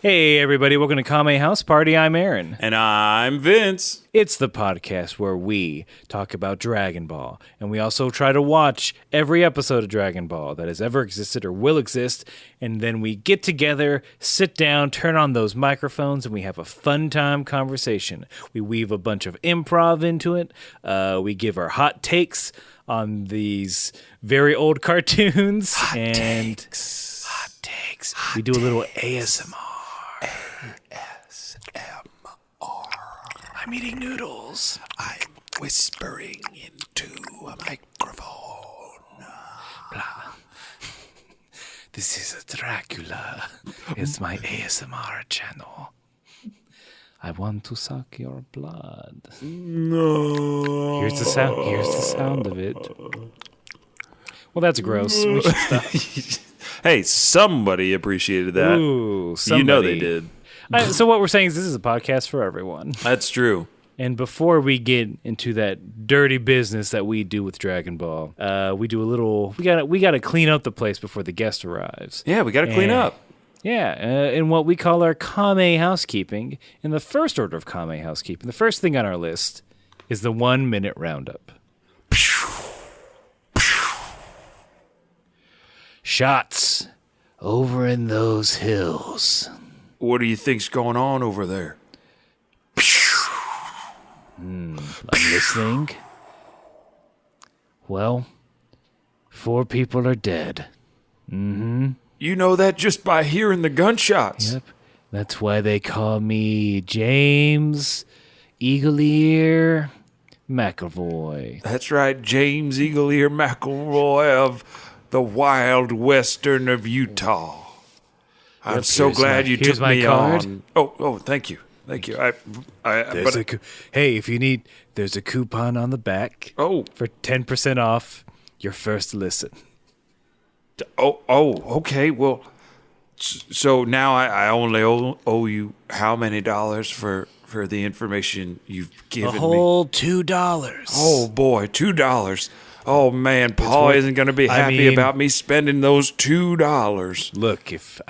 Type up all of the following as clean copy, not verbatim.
Hey, everybody. Welcome to Kame House Party. I'm Aaron. And I'm Vince. It's the podcast where we talk about Dragon Ball. And we also try to watch every episode of Dragon Ball that has ever existed or will exist. And then we get together, sit down, turn on those microphones, and we have a fun time conversation. We weave a bunch of improv into it. We give our hot takes on these very old cartoons. Hot takes. We do a little ASMR. I'm eating noodles. I'm whispering into a microphone. Blah. This is a Dracula. It's my ASMR channel. I want to suck your blood. No. Here's the sound of it. Well, that's gross. We should stop. Hey, somebody appreciated that. Ooh, somebody. You know they did. So what we're saying is this is a podcast for everyone. That's true. And before we get into that dirty business that we do with Dragon Ball, we do a little. We gotta clean up the place before the guest arrives. Yeah, we gotta clean up. Yeah, in what we call our Kame housekeeping. In the first order of Kame housekeeping, the first thing on our list is the 1 minute roundup. Shots over in those hills. What do you think's going on over there? I'm listening. Well, 4 people are dead. Mm-hmm. You know that just by hearing the gunshots. Yep. That's why they call me James Eagle Ear McAvoy. That's right, James Eagle Ear McElroy of the wild western of Utah. I'm so glad you took me on. Oh, thank you. Thank you. Hey, if you need, there's a coupon on the back. Oh. For 10% off your first listen. Okay. Well, so now I only owe you how many dollars for the information you've given me? A whole $2. Oh, boy, $2. Oh, man, Paul isn't going to be happy about me spending those $2. Look, if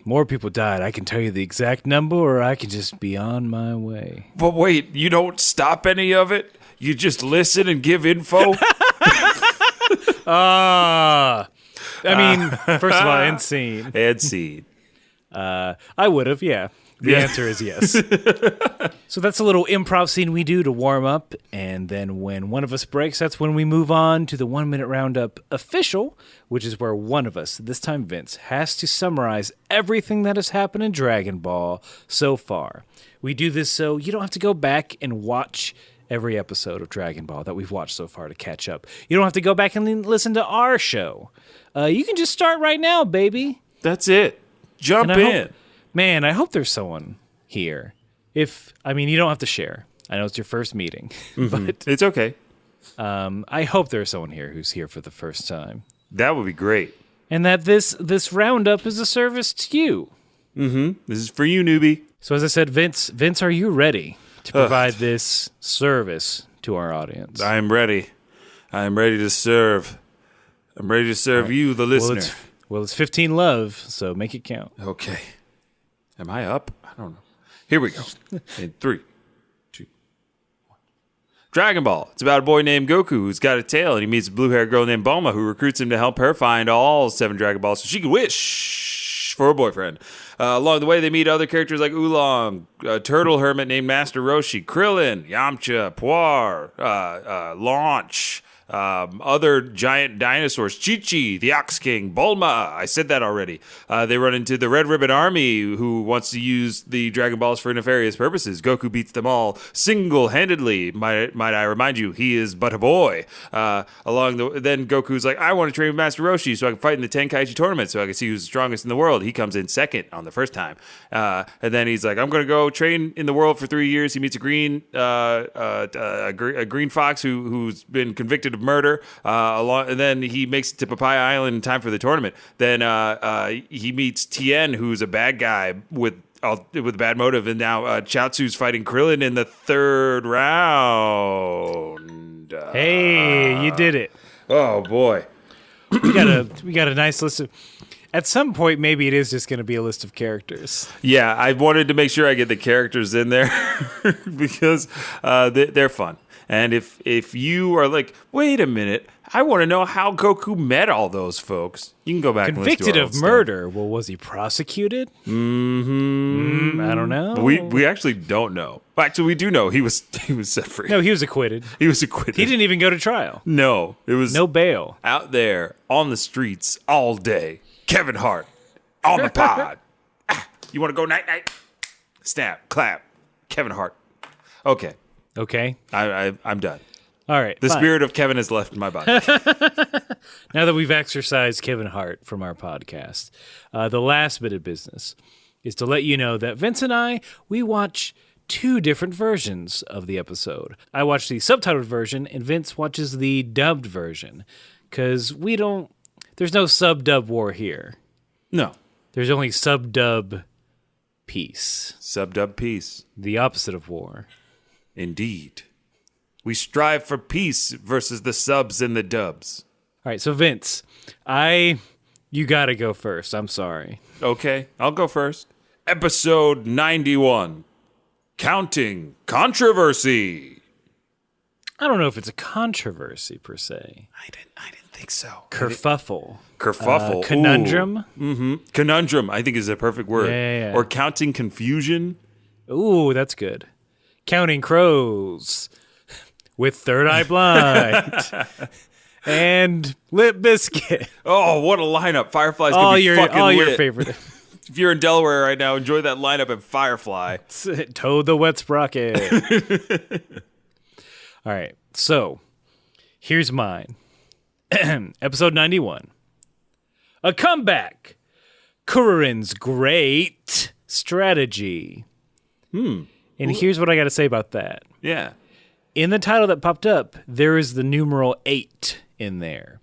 more people died, I can tell you the exact number, or I can just be on my way. But wait, you don't stop any of it? You just listen and give info? First of all, end scene. End scene. I would have, yeah. The answer is yes. So that's a little improv scene we do to warm up, and then when one of us breaks, that's when we move on to the 1 minute roundup official, which is where one of us, this time Vince, has to summarize everything that has happened in Dragon Ball so far. We do this so you don't have to go back and watch every episode of Dragon Ball that we've watched so far to catch up. You don't have to go back and listen to our show. You can just start right now, baby. That's it. Jump in. Man, I hope there's someone here. You don't have to share. I know it's your first meeting, but it's okay. I hope there's someone here who's here for the first time. That would be great. And that this roundup is a service to you. Mm-hmm. This is for you, newbie. So as I said, Vince, are you ready to provide this service to our audience? I am ready. I am ready to serve. I'm ready to serve you, the listener. Well, it's 15 love, so make it count. Okay. Am I up? I don't know. Here we go. In 3, 2, 1. Dragon Ball. It's about a boy named Goku who's got a tail, and he meets a blue-haired girl named Bulma who recruits him to help her find all 7 Dragon Balls so she can wish for a boyfriend. Along the way, they meet other characters like Oolong, a turtle hermit named Master Roshi, Krillin, Yamcha, Puar, Launch, other giant dinosaurs, Chi-Chi, the Ox King, Bulma. I said that already. They run into the Red Ribbon Army, who wants to use the Dragon Balls for nefarious purposes. Goku beats them all single-handedly. Might I remind you, he is but a boy. Then Goku's like, I want to train with Master Roshi so I can fight in the Tenkaichi tournament so I can see who's the strongest in the world. He comes in second on the first time. And then he's like, I'm going to go train in the world for 3 years. He meets a green fox who's been convicted of murder, and then he makes it to Papaya Island in time for the tournament. Then he meets Tien, who's a bad guy with a bad motive, and now Chiaotzu's fighting Krillin in the 3rd round. Hey, you did it! Oh boy, we got a nice list of. At some point, maybe it is just going to be a list of characters. Yeah, I wanted to make sure I get the characters in there because they're fun. And if you are like, wait a minute, I want to know how Goku met all those folks, you can go back Convicted and listen to our of murder. Well, was he prosecuted? I don't know. We actually don't know. Actually, we do know he was set free. No, he was acquitted. He was acquitted. He didn't even go to trial. No, it was No bail. out there on the streets all day. Kevin Hart on the pod. You want to go night night? Snap, clap. Kevin Hart. Okay. Okay. I'm done. All right. The fine. spirit of Kevin has left my body. Now that we've exercised Kevin Hart from our podcast, the last bit of business is to let you know that Vince and I, we watch 2 different versions of the episode. I watch the subtitled version, and Vince watches the dubbed version, because there's no sub-dub war here. No. There's only sub-dub peace. Sub-dub peace. The opposite of war. Indeed. We strive for peace versus the subs and the dubs. All right, so Vince, you gotta go first. I'm sorry. Okay, I'll go first. Episode 91. Counting Controversy. I don't know if it's a controversy per se. I didn't think so. Kerfuffle. Kerfuffle. Conundrum. Conundrum, I think, is a perfect word. Yeah. Or counting confusion. Ooh, that's good. Counting crows with Third Eye Blind and Lip Biscuit. Oh, what a lineup. Firefly's going to be fucking all lit. your favorite. If you're in Delaware right now, enjoy that lineup at Firefly. Toad the Wet Sprocket. All right, so here's mine. Episode 91. A comeback. Kuririn's great strategy. And here's what I got to say about that. Yeah. In the title that popped up, there is the numeral 8 in there.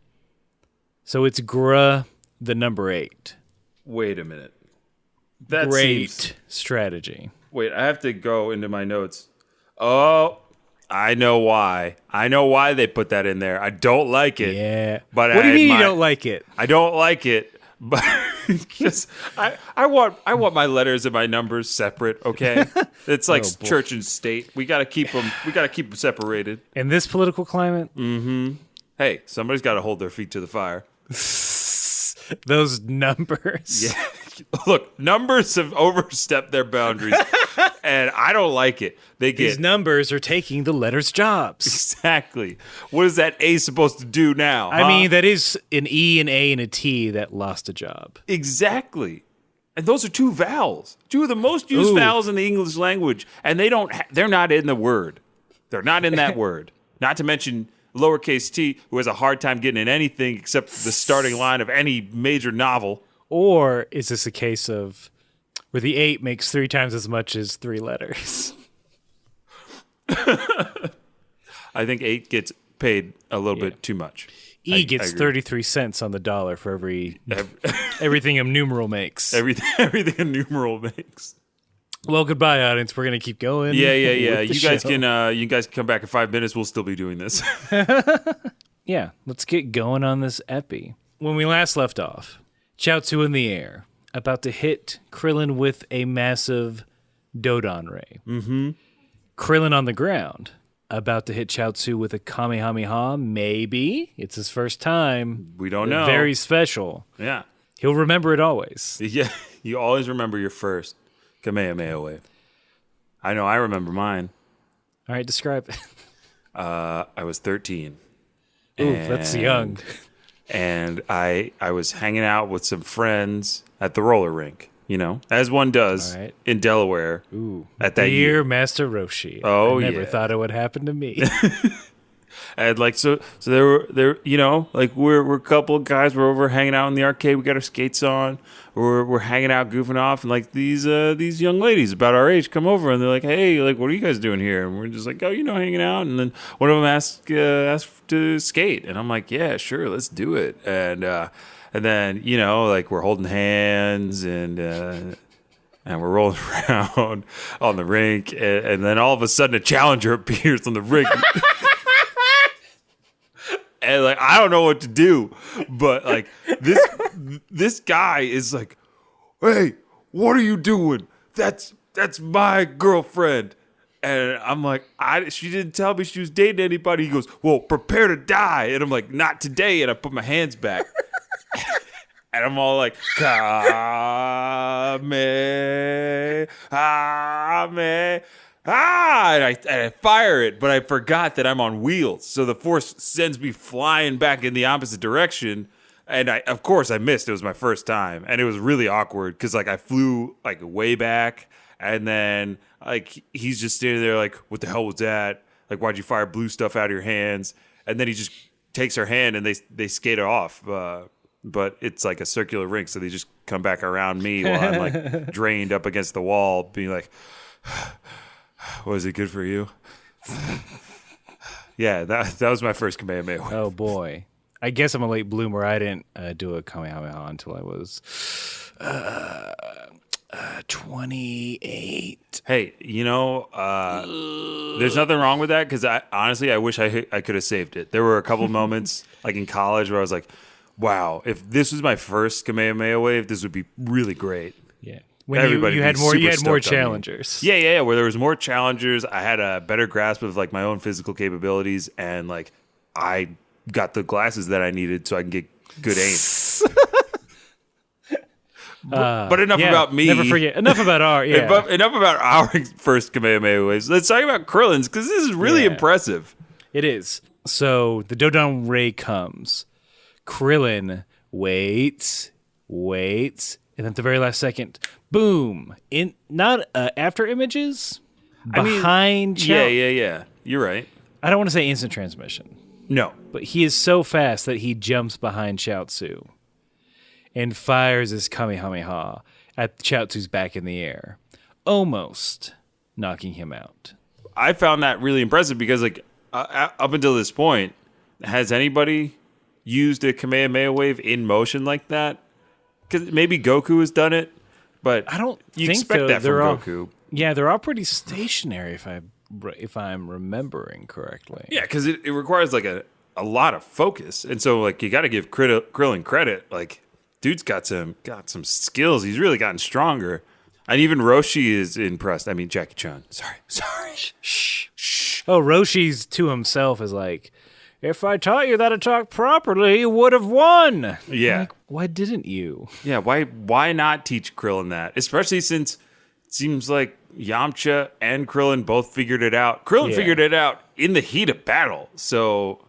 So it's the number 8. Wait a minute. That Great seems... strategy. Wait, I have to go into my notes. Oh, I know why. I know why they put that in there. I don't like it. Yeah. But what do you mean you don't like it? I don't like it. But just I want my letters and my numbers separate, okay? It's like church and state. We got to keep them separated. In this political climate? Hey, somebody's got to hold their feet to the fire. Those numbers. Yeah. Look, numbers have overstepped their boundaries, and I don't like it. These numbers are taking the letters' jobs. Exactly. What is that A supposed to do now? I mean, that is an E, an A, and a T that lost a job. Exactly. And those are 2 vowels. 2 of the most used vowels in the English language, and they're not in the word. They're not in that word. Not to mention lowercase t, who has a hard time getting in anything except the starting line of any major novel. Or is this a case of where the 8 makes 3 times as much as 3 letters? I think 8 gets paid a little bit too much. E gets 33 cents on the dollar for everything a numeral makes. Everything a numeral makes. Well, goodbye, audience. We're gonna keep going. Yeah. You guys can come back in 5 minutes. We'll still be doing this. Yeah, let's get going on this epi. When we last left off, Chiaotzu in the air, about to hit Krillin with a massive Dodon ray. Krillin on the ground, about to hit Chiaotzu with a Kamehameha. Maybe it's his first time. We don't know. Very special. Yeah, he'll remember it always. Yeah, you always remember your first Kamehameha wave. I know. I remember mine. All right, describe it. I was 13. Ooh, that's young. And I was hanging out with some friends at the roller rink, as one does in Delaware. Ooh, at that dear year. Master Roshi. Oh, I never thought it would happen to me. And so there, we're a couple of guys. We're over hanging out in the arcade. We got our skates on. We're hanging out, goofing off, and like these young ladies about our age come over, and they're like, "Hey, like, what are you guys doing here?" And we're just like, "Oh, hanging out." And then one of them asked to skate, and I'm like, "Yeah, sure, let's do it." And then we're holding hands and we're rolling around on the rink, and then all of a sudden a challenger appears on the rink. And like, I don't know what to do. But like this guy is like, hey, what are you doing? That's my girlfriend. And I'm like, she didn't tell me she was dating anybody. He goes, well, prepare to die. And I'm like, not today. And I put my hands back. And I'm all like, Kame, Kame. And I fire it, but I forgot that I'm on wheels. So the force sends me flying back in the opposite direction. And of course I missed. It was my first time. And it was really awkward because like I flew like way back. And then like he's just standing there like, what the hell was that? Like, why'd you fire blue stuff out of your hands? And then he just takes her hand and they skate her off. But it's like a circular rink, so they just come back around me while I'm like drained up against the wall, being like, was it good for you? Yeah, that was my first Kamehameha wave. Oh, boy. I guess I'm a late bloomer. I didn't do a Kamehameha until I was 28. Hey, there's nothing wrong with that because honestly, I wish I could have saved it. There were a couple moments like in college where I was like, wow, if this was my first Kamehameha wave, this would be really great. Yeah. When you had more challengers. Yeah, where there was more challengers, I had a better grasp of like my own physical capabilities, and like I got the glasses that I needed so I can get good aim. But enough about me. Never forget. Enough about our enough about our first Kamehameha waves. Let's talk about Krillon's because this is really impressive. It is. So the Dodon Ray comes. Krillin waits, and at the very last second, boom! In not after images, behind. Yeah. You're right. I don't want to say instant transmission. No, but he is so fast that he jumps behind Chiaotzu and fires his Kamehameha at Chiaotzu's back in the air, almost knocking him out. I found that really impressive because, like, up until this point, has anybody used a Kamehameha wave in motion like that? Because maybe Goku has done it, but I don't you think expect that from Goku. Yeah, they're all pretty stationary if I'm remembering correctly. Yeah, because it requires like a lot of focus, and so like you got to give Krillin credit. Like, dude's got some skills. He's really gotten stronger, and even Roshi is impressed. I mean, Jackie Chan. Sorry. Shh. Oh, Roshi's to himself is like, if I taught you how to talk properly, you would have won. Yeah. Like, why didn't you? Yeah, why not teach Krillin that? Especially since it seems like Yamcha and Krillin both figured it out. Krillin figured it out in the heat of battle. So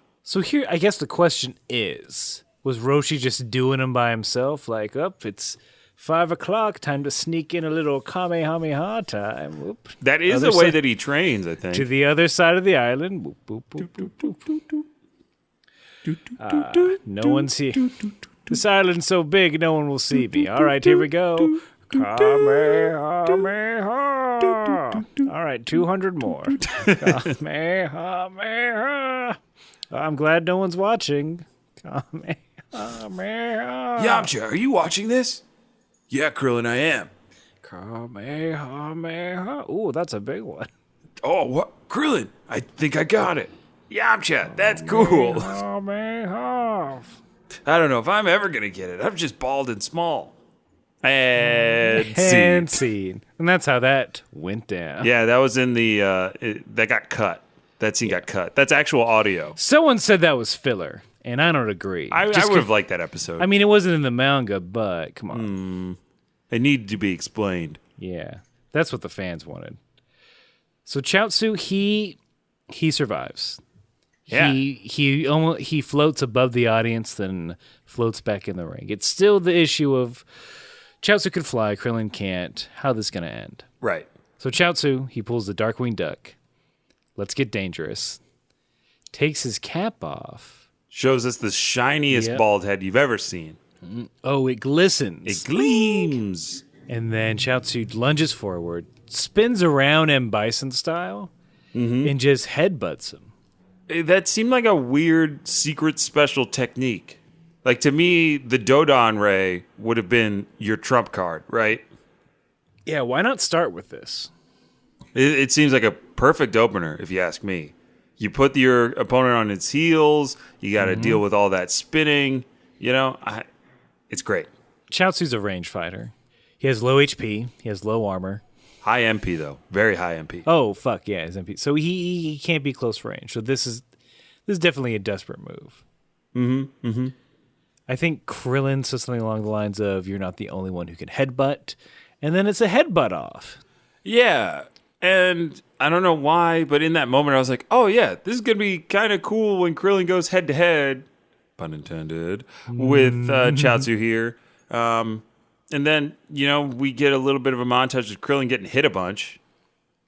here, I guess the question is, was Roshi just doing them by himself? Like, it's 5 o'clock, time to sneak in a little Kamehameha time. Whoop. That is the way that he trains, I think. To the other side of the island. Boop, boop, boop, boop, boop, boop, boop. No one's here. This island's so big, no one will see me. All right, here we go. Kamehameha. All right, 200 more. Kamehameha. I'm glad no one's watching. Kamehameha. Yamcha, are you watching this? Yeah, Krillin, I am. Kamehameha. Ooh, that's a big one. Oh, what? Krillin, I think I got it. Yamcha, that's cool. I don't know if I'm ever going to get it. I'm just bald and small. And scene. And that's how that went down. Yeah, that was in the... that got cut. That scene got cut. That's actual audio. Someone said that was filler, and I don't agree. I would have liked that episode. I mean, it wasn't in the manga, but come on. It needed to be explained. Yeah, that's what the fans wanted. So Chiaotzu, he survives. Yeah. He floats above the audience, then floats back in the ring. It's still the issue of Chiaotzu could fly, Krillin can't. How this going to end? Right. So Chiaotzu, he pulls the Darkwing Duck. Let's get dangerous. Takes his cap off. Shows us the shiniest bald head you've ever seen. Oh, it glistens. It gleams. And then Chiaotzu lunges forward, spins around M. Bison style, and just headbutts him. That seemed like a weird secret special technique. Like, to me, the Dodon Ray would have been your trump card, right? Yeah, why not start with this? It seems like a perfect opener, if you ask me. you put your opponent on its heels. You got to deal with all that spinning. It's great. Chiaotzu's a range fighter. He has low HP. He has low armor. High MP though, very high MP. Oh fuck yeah, his MP. So he can't be close range. So this is definitely a desperate move. I think Krillin says something along the lines of, "You're not the only one who can headbutt," and then it's a headbutt off. Yeah, and I don't know why, but in that moment I was like, "Oh yeah, this is gonna be kind of cool when Krillin goes head to head," pun intended, with Chiaotzu here. And then, we get a little bit of a montage of Krillin getting hit a bunch.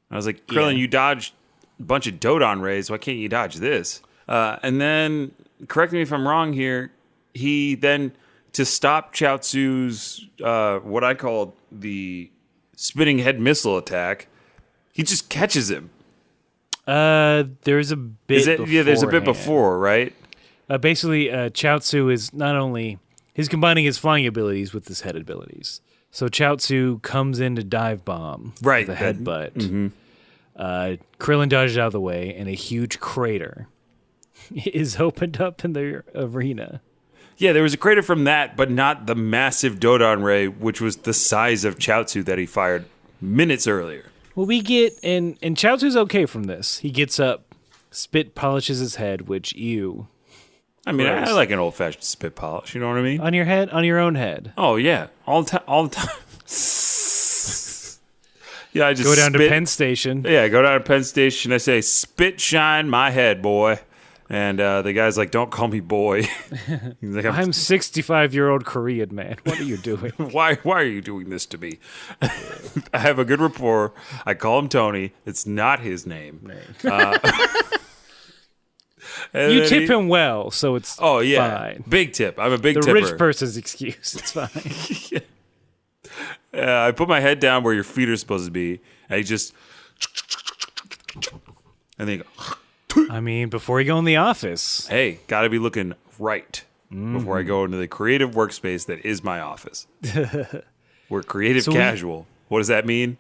I was like, Krillin, you dodged a bunch of Dodon rays. Why can't you dodge this? And then, correct me if I'm wrong here, he then, to stop Chiaotzu's, what I call the spinning head missile attack, he just catches him. There's a bit Yeah, there's a bit before, right? Basically, Chiaotzu is not only... He's combining his flying abilities with his head abilities. So Chiaotzu comes in to dive bomb with a headbutt. Krillin dodges out of the way, and a huge crater is opened up in the arena. Yeah, there was a crater from that, but not the massive Dodon ray, which was the size of Chiaotzu that he fired minutes earlier. Well, we get... And Chiaotzu's okay from this. He gets up, spit polishes his head, which, ew... I mean, I like an old-fashioned spit polish. You know what I mean? On your head? On your own head? Oh, yeah. All the time. Yeah, I just go down to Penn Station. Yeah, I go down to Penn Station. I say, spit shine my head, boy. And the guy's like, don't call me boy. He's like, I'm 65-year-old Korean man. What are you doing? Why are you doing this to me? I have a good rapport. I call him Tony. It's not his name. You tip him well, so it's fine. Big tip. I'm a big tipper. The rich person's excuse. It's fine. I put my head down where your feet are supposed to be, and he just... And then you go... I mean, before you go in the office. Hey, got to be looking right before I go into the creative workspace that is my office. We're creative casual. What does that mean?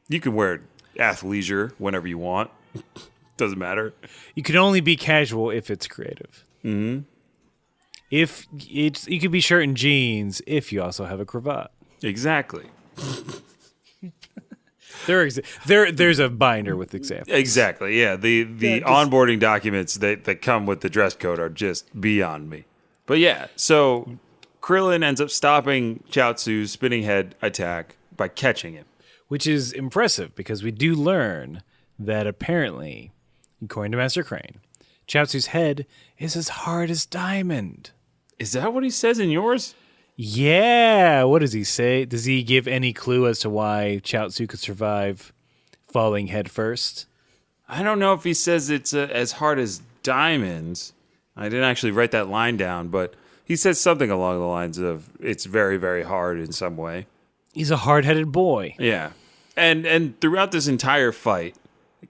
You can wear athleisure whenever you want. Doesn't matter. You can only be casual if it's creative. Mm-hmm. If it's, you could be shirt and jeans if you also have a cravat. Exactly. There's a binder with examples. Exactly. Yeah. The onboarding documents that come with the dress code are just beyond me. But yeah, so Krillin ends up stopping Chiaotzu's spinning head attack by catching him, which is impressive because we do learn that apparently, according to Master Crane, Chiaotzu's head is as hard as diamond. Is that what he says in yours? Yeah. What does he say? Does he give any clue as to why Chiaotzu could survive falling head first? I don't know if he says it's as hard as diamonds. I didn't actually write that line down, but he says something along the lines of it's very, very hard in some way. He's a hard-headed boy. Yeah. And throughout this entire fight,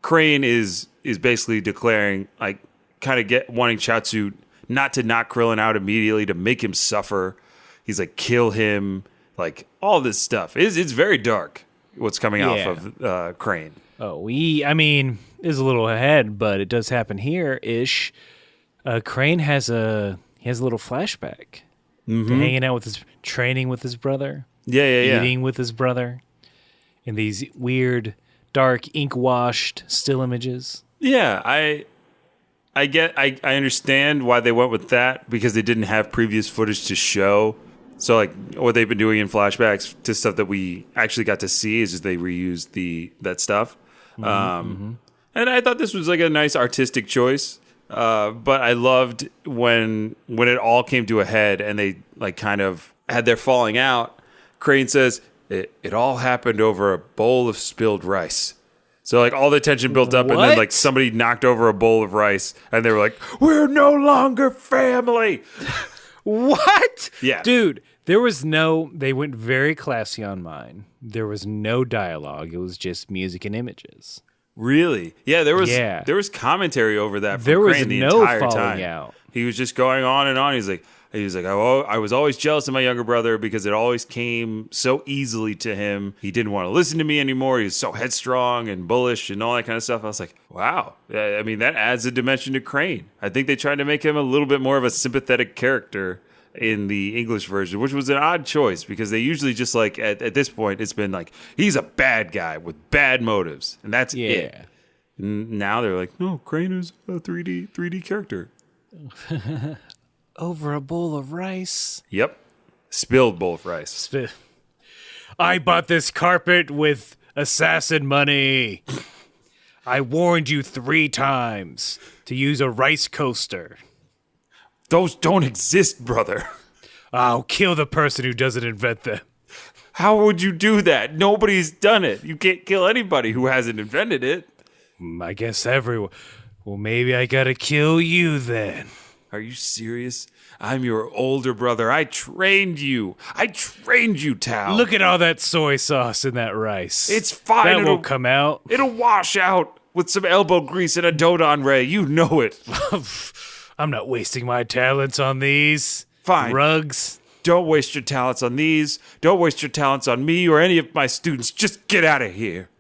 Crane is basically declaring, like, kind of wanting Chiaotzu not to knock Krillin out immediately, to make him suffer. He's like, kill him, like, all this stuff. It's very dark, what's coming off of Crane. Oh, I mean, is a little ahead, but it does happen here-ish. Crane has a little flashback to hanging out with training with his brother. Eating with his brother. In these weird, dark, ink-washed still images. Yeah, I understand why they went with that, because they didn't have previous footage to show. So, like, what they've been doing in flashbacks to stuff that we actually got to see is just they reused that stuff. And I thought this was like a nice artistic choice. But I loved when it all came to a head and they like kind of had their falling out. Crane says it all happened over a bowl of spilled rice. So like all the tension built up, and then like somebody knocked over a bowl of rice, and they were like, "We're no longer family." What? Yeah, dude. They went very classy on mine. There was no dialogue. It was just music and images. Really? Yeah, there was commentary over that from there Crane was the no entire falling time. Out. He was just going on and on. He's like, He was like, I was always jealous of my younger brother because it always came so easily to him. He didn't want to listen to me anymore. He was so headstrong and bullish and all that kind of stuff. I was like, wow. I mean, that adds a dimension to Crane. I think they tried to make him a little bit more of a sympathetic character in the English version, which was an odd choice because they usually just like, at this point, it's been like, he's a bad guy with bad motives. And that's it. And now they're like, no, Crane is a 3D character. Over a bowl of rice. Yep. Spilled bowl of rice. I bought this carpet with assassin money. I warned you 3 times to use a rice coaster. Those don't exist, brother. I'll kill the person who doesn't invent them. How would you do that? Nobody's done it. You can't kill anybody who hasn't invented it. I guess everyone. Well, maybe I gotta kill you then. Are you serious? I'm your older brother. I trained you, Tao. Look at all that soy sauce in that rice. It's fine. That won't come out. It'll wash out with some elbow grease and a Dodon ray. You know it. I'm not wasting my talents on these. Fine. Rugs. Don't waste your talents on these. Don't waste your talents on me or any of my students. Just get out of here.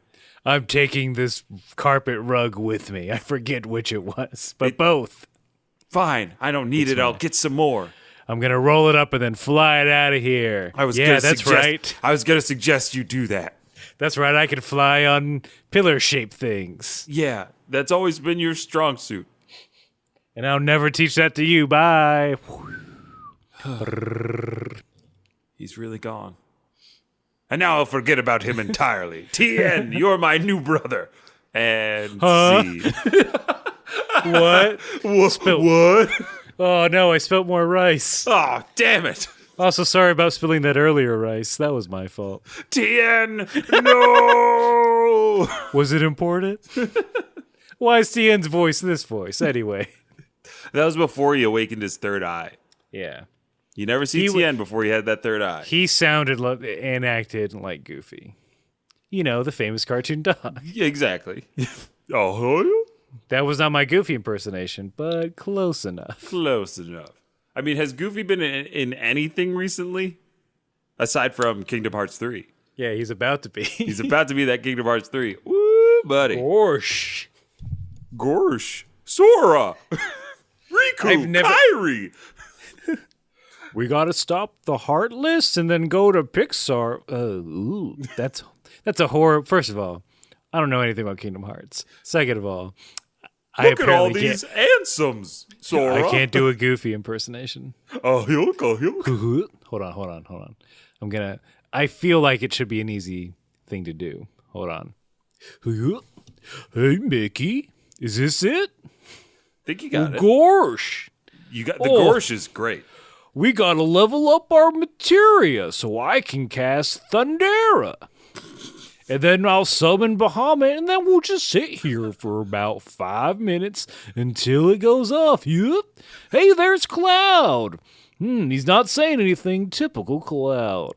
I'm taking this carpet rug with me. I forget which it was, but both. Fine, I don't need it. I'll get some more. I'm gonna roll it up and then fly it out of here. That's right. I was gonna suggest you do that. That's right. I can fly on pillar-shaped things. Yeah, that's always been your strong suit. And I'll never teach that to you. Bye. He's really gone. And now I'll forget about him entirely. Tien, you're my new brother. And see. What? What? Oh, no, I spilled more rice. Oh, damn it. Also, sorry about spilling that earlier rice. That was my fault. Tien, no! Was it important? Why is Tien's voice this voice, anyway? That was before he awakened his third eye. Yeah. You never see Tien before he had that third eye. He sounded and acted like Goofy. You know, the famous cartoon dog. Yeah, exactly. Oh, yeah? That was not my Goofy impersonation, but close enough. Close enough. I mean, has Goofy been in anything recently? Aside from Kingdom Hearts 3. Yeah, he's about to be. He's about to be that Kingdom Hearts 3. Woo, buddy. Gorsh. Sora. Riku. Kairi. We gotta stop the Heartless and then go to Pixar. That's a horror. First of all, I don't know anything about Kingdom Hearts. Second of all, look at all these anthems, Sora. I can't do a Goofy impersonation. Hold on. I feel like it should be an easy thing to do. Hold on. Hey, Mickey, is this it? I think you got it. Gorsh. You got the Gorsh is great. We gotta level up our materia so I can cast Thundera. And then I'll summon Bahamut, and then we'll just sit here for about 5 minutes until it goes off. Yep. Hey, there's Cloud. He's not saying anything. Typical Cloud.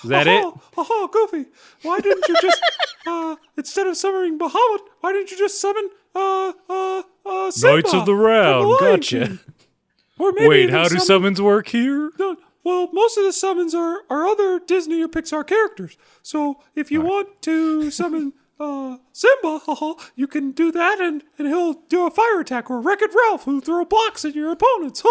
Is that it? Oh, Goofy. Why didn't you just, instead of summoning Bahamut, why didn't you just summon, Simba? Knights of the Round. Gotcha. Or maybe wait, how do summons work here? No, well, most of the summons are other Disney or Pixar characters. So if you want to summon Simba, you can do that, and he'll do a fire attack, or Wreck-It Ralph, who throw blocks at your opponents.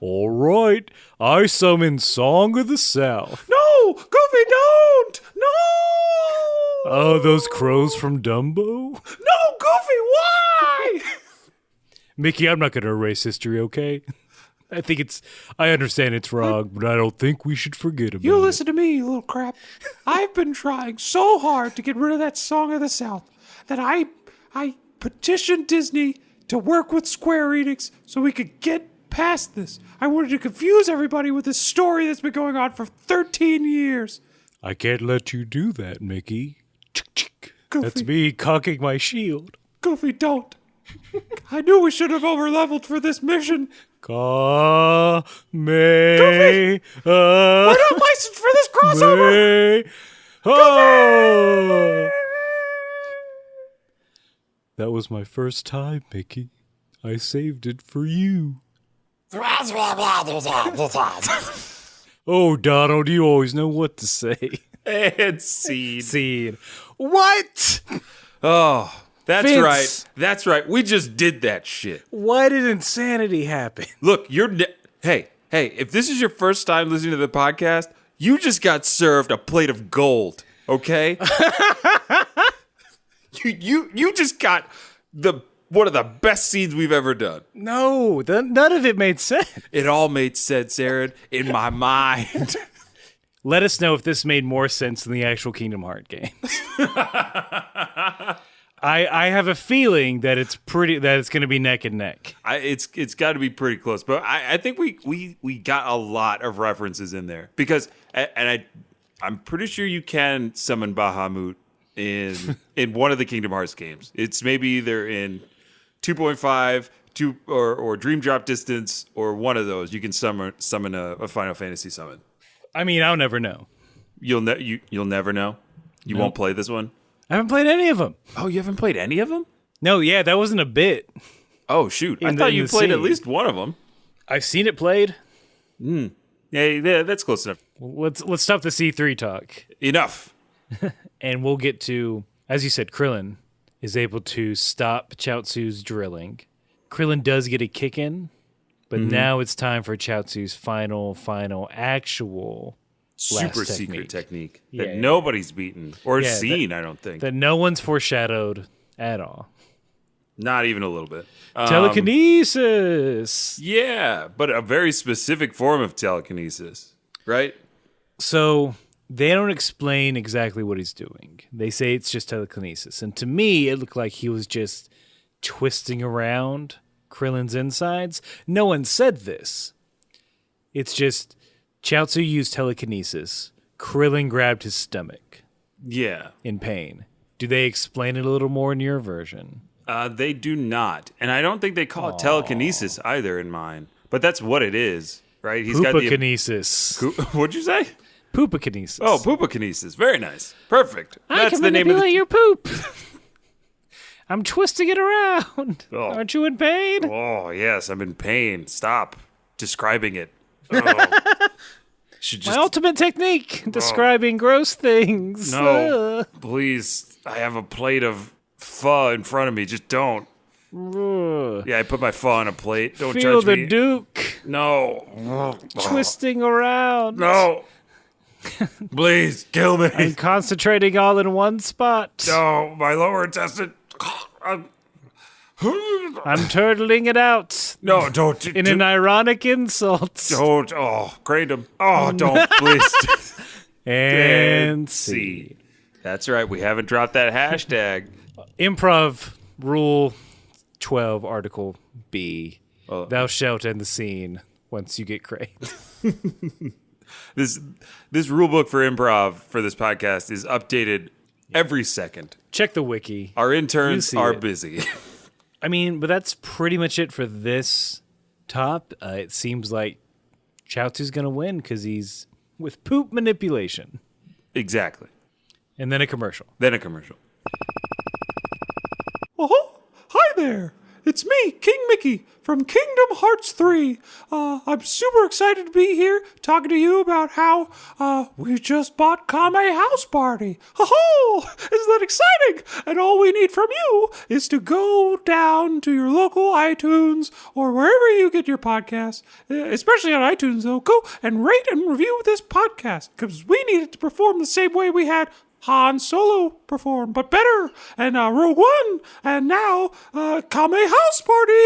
All right, I summon Song of the South. No, Goofy, don't! No! Oh, those crows from Dumbo? No, Goofy, why? Mickey, I'm not going to erase history, okay? I understand it's wrong, but I don't think we should forget about it. You listen to me, you little crap. I've been trying so hard to get rid of that Song of the South that I petitioned Disney to work with Square Enix so we could get past this. I wanted to confuse everybody with this story that's been going on for 13 years. I can't let you do that, Mickey. Goofy. That's me cocking my shield. Goofy, don't. I knew we should have overleveled for this mission. Kame. Goofy! We're not licensed for this crossover! Oh! That was my first time, Mickey. I saved it for you. Oh, Donald, you always know what to say. And scene. Scene. What? Oh, that's Vince. right. That's right. We just did that shit. Why did insanity happen? Look, hey, if this is your first time listening to the podcast, you just got served a plate of gold, okay? you just got one of the best scenes we've ever done. No, none of it made sense. It all made sense, Aaron, in my mind. Let us know if this made more sense than the actual Kingdom Hearts games. I have a feeling that it's going to be neck and neck. It's got to be pretty close, but I think we got a lot of references in there because, and I'm pretty sure you can summon Bahamut in one of the Kingdom Hearts games. It's maybe either in 2.5, or Dream Drop Distance, or one of those. You can summon a Final Fantasy summon. I mean, I'll never know. You'll never know. You won't play this one. I haven't played any of them. Oh, you haven't played any of them? No, yeah, that wasn't a bit. Oh shoot! I thought you played at least one of them. I've seen it played. Yeah, that's close enough. Let's stop the C3 talk. Enough. And we'll get to, as you said, Krillin is able to stop Chiaotzu's drilling. Krillin does get a kick in, but now it's time for Chiaotzu's final actual super secret technique that nobody's beaten or seen, I don't think. That no one's foreshadowed at all. Not even a little bit. Telekinesis! Yeah, but a very specific form of telekinesis, right? So they don't explain exactly what he's doing. They say it's just telekinesis. And to me, it looked like he was just twisting around Krillin's insides. No one said this. It's just Chiaotzu used telekinesis. Krillin grabbed his stomach. Yeah. In pain. Do they explain it a little more in your version? They do not. And I don't think they call it telekinesis either in mine. But that's what it is, right? He's Poopakinesis. What'd you say? Poopakinesis. Oh, poopakinesis. Very nice. Perfect. I can manipulate your poop. I'm twisting it around. Oh. Aren't you in pain? Oh, yes, I'm in pain. Stop describing it. Oh. My ultimate technique, describing gross things. No, please. I have a plate of pho in front of me. Just don't. Yeah, I put my pho on a plate. Don't Feel judge the me. Duke. No. Twisting around. No. Please, kill me. I'm concentrating all in one spot. No, my lower intestine. I'm turtling it out. No, don't. In an ironic insult. Don't. Oh, kratom. Oh, don't, please. And see. That's right. We haven't dropped that hashtag. Improv rule 12, article B. Thou shalt end the scene once you get craved. This rule book for improv for this podcast is updated every second. Check the wiki. Our interns are busy. I mean, but that's pretty much it for this top. It seems like Chiaotzu's going to win because he's with poop manipulation. Exactly. And then a commercial. Oh, hi there. It's me, King Mickey, from Kingdom Hearts 3. I'm super excited to be here talking to you about how we just bought Kame House Party. Ho-ho! Isn't that exciting? And all we need from you is to go down to your local iTunes or wherever you get your podcasts, especially on iTunes, though. Go and rate and review this podcast because we need it to perform the same way we had Han Solo perform, but better, and Rogue One, and now Kame House Party.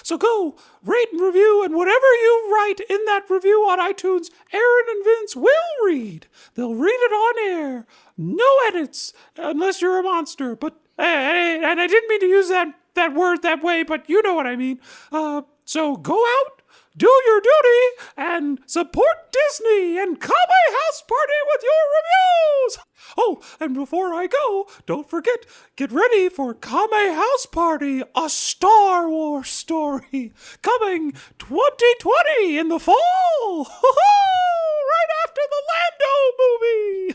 So go rate and review, and whatever you write in that review on iTunes, Aaron and Vince will read. They'll read it on air. No edits, unless you're a monster. But and I didn't mean to use that word that way, but you know what I mean. So go out. Do your duty and support Disney and Kame House Party with your reviews. Oh, and before I go, don't forget, get ready for Kame House Party, a Star Wars story, coming 2020 in the fall. Right after the Lando movie.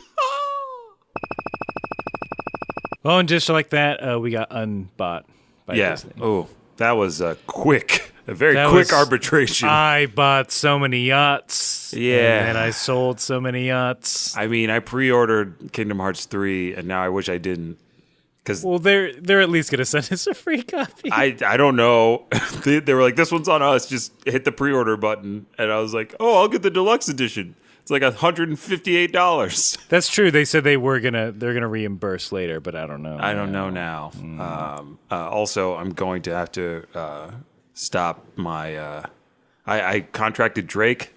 Oh, and just like that, we got unbought by Disney. Oh, that was quick. A very That quick was- arbitration. I bought so many yachts. Yeah. And then I sold so many yachts. I mean, I pre-ordered Kingdom Hearts 3, and now I wish I didn't. Because Well, they're at least going to send us a free copy. I don't know. They were like, this one's on us. Just hit the pre-order button. And I was like, oh, I'll get the deluxe edition. It's like $158. That's true. They said they're gonna reimburse later, but I don't know. I don't know now. Also, I'm going to have to stop my. I contracted Drake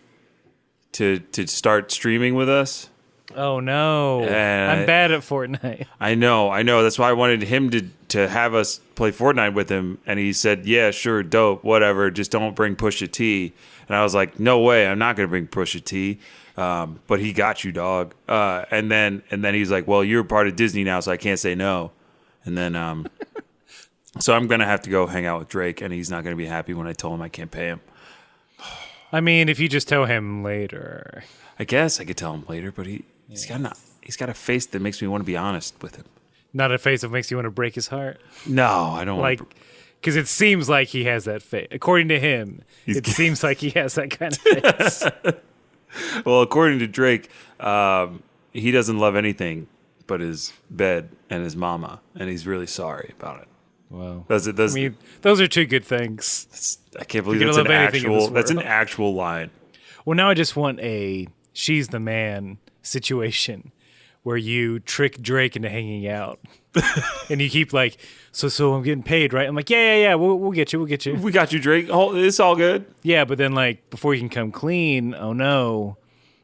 to start streaming with us. Oh no! I'm bad at Fortnite. I know. That's why I wanted him to have us play Fortnite with him, and he said, "Yeah, sure, dope, whatever. Just don't bring Pusha T." And I was like, "No way, I'm not going to bring Pusha T." But he got you, dog. And then he's like, "Well, you're part of Disney now, so I can't say no." And then, so I'm gonna have to go hang out with Drake, and he's not gonna be happy when I tell him I can't pay him. I mean, if you just tell him later. I guess I could tell him later, but he's got a face that makes me want to be honest with him. Not a face that makes you want to break his heart. No, I don't Like, because it seems like he has that face. According to him, it seems like he has that kind of face. Well, according to Drake, he doesn't love anything but his bed and his mama, and he's really sorry about it. Wow. I mean, those are two good things. I can't believe You're that's gonna an love anything in this actual. That's an world. actual line. Well, now I just want a she's the man situation where you trick Drake into hanging out. And you keep like, so I'm getting paid, right? I'm like, yeah, we'll get you. We got you, Drake. Oh, it's all good. Yeah, but then like before you can come clean, oh no,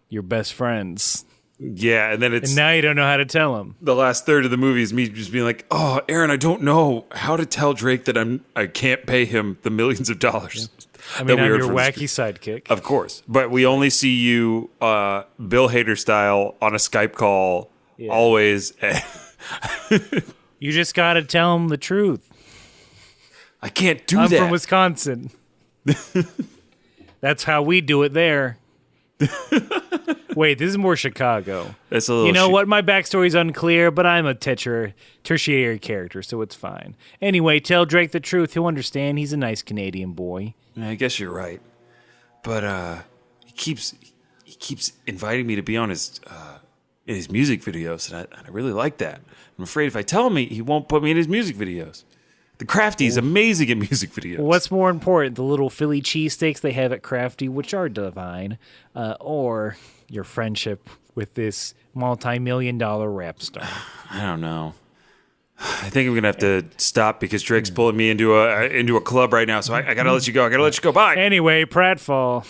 you're best friends. Yeah, and then it's And now you don't know how to tell him. the last third of the movie is me just being like, "Oh, Aaron, I don't know how to tell Drake that I can't pay him the millions of dollars." I mean, that I'm heard your from this wacky sidekick. Of course. But we only see you Bill Hader style on a Skype call always. You just got to tell him the truth. I can't do I'm that. from Wisconsin. That's how we do it there. Wait, this is more Chicago. That's a little You know what? My backstory's unclear, but I'm a tertiary character, so it's fine. Anyway, tell Drake the truth. He'll understand. He's a nice Canadian boy. I guess you're right. But he keeps inviting me to be on his in his music videos, and I really like that. I'm afraid if I tell him he won't put me in his music videos. The Crafty's amazing at music videos. What's more important, the little Philly cheesesteaks they have at Crafty, which are divine, or your friendship with this multi-million-dollar rap star? I don't know. I think I'm gonna have to stop because Drake's pulling me into a club right now. So I gotta let you go. I gotta let you go. Bye. Anyway, pratfall.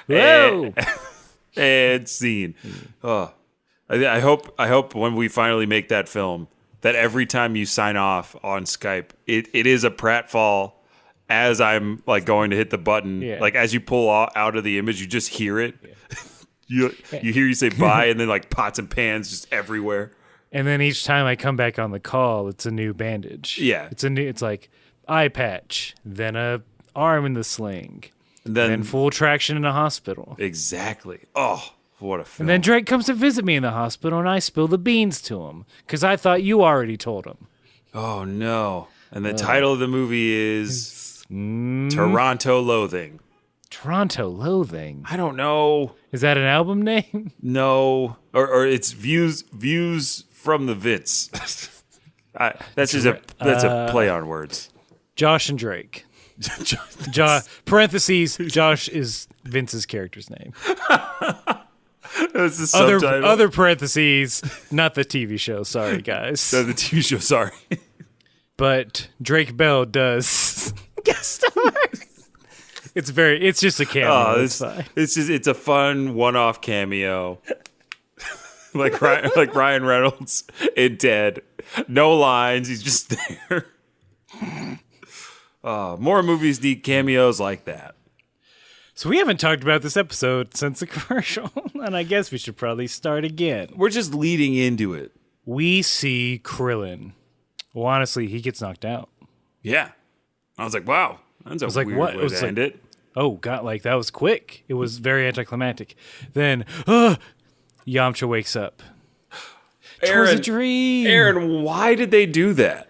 Whoa! And scene. Oh, I hope when we finally make that film, that every time you sign off on Skype, it is a pratfall as I'm like going to hit the button. Yeah. Like as you pull out of the image, you just hear it. Yeah. you hear you say bye, and then like pots and pans just everywhere. And then each time I come back on the call, it's a new bandage. Yeah. It's like eye patch, then a arm in the sling, And then full traction in a hospital. exactly. Oh, what a film. And then Drake comes to visit me in the hospital, and I spill the beans to him because I thought you already told him. Oh no. And the title of the movie is Toronto Loathing. Toronto Loathing. I don't know. Is that an album name? No. Or it's views from the Vits. That's a play on words. Josh and Drake. Parentheses, Josh is Vince's character's name. That's the subtitle. Other parentheses, not the TV show. Sorry, guys. The TV show, sorry. But Drake Bell does guest star. It's just a cameo. It's fine. It's a fun one-off cameo. like Ryan Reynolds in Dead. No lines, he's just there. More movies need cameos like that. So we haven't talked about this episode since the commercial, and I guess we should probably start again. We're just leading into it. We see Krillin. Well, honestly, he gets knocked out. Yeah. I was like, wow. That's a weird way to end it. Oh, God, like, that was quick. It was very anticlimactic. Then, Yamcha wakes up. It was a dream. Aaron, why did they do that?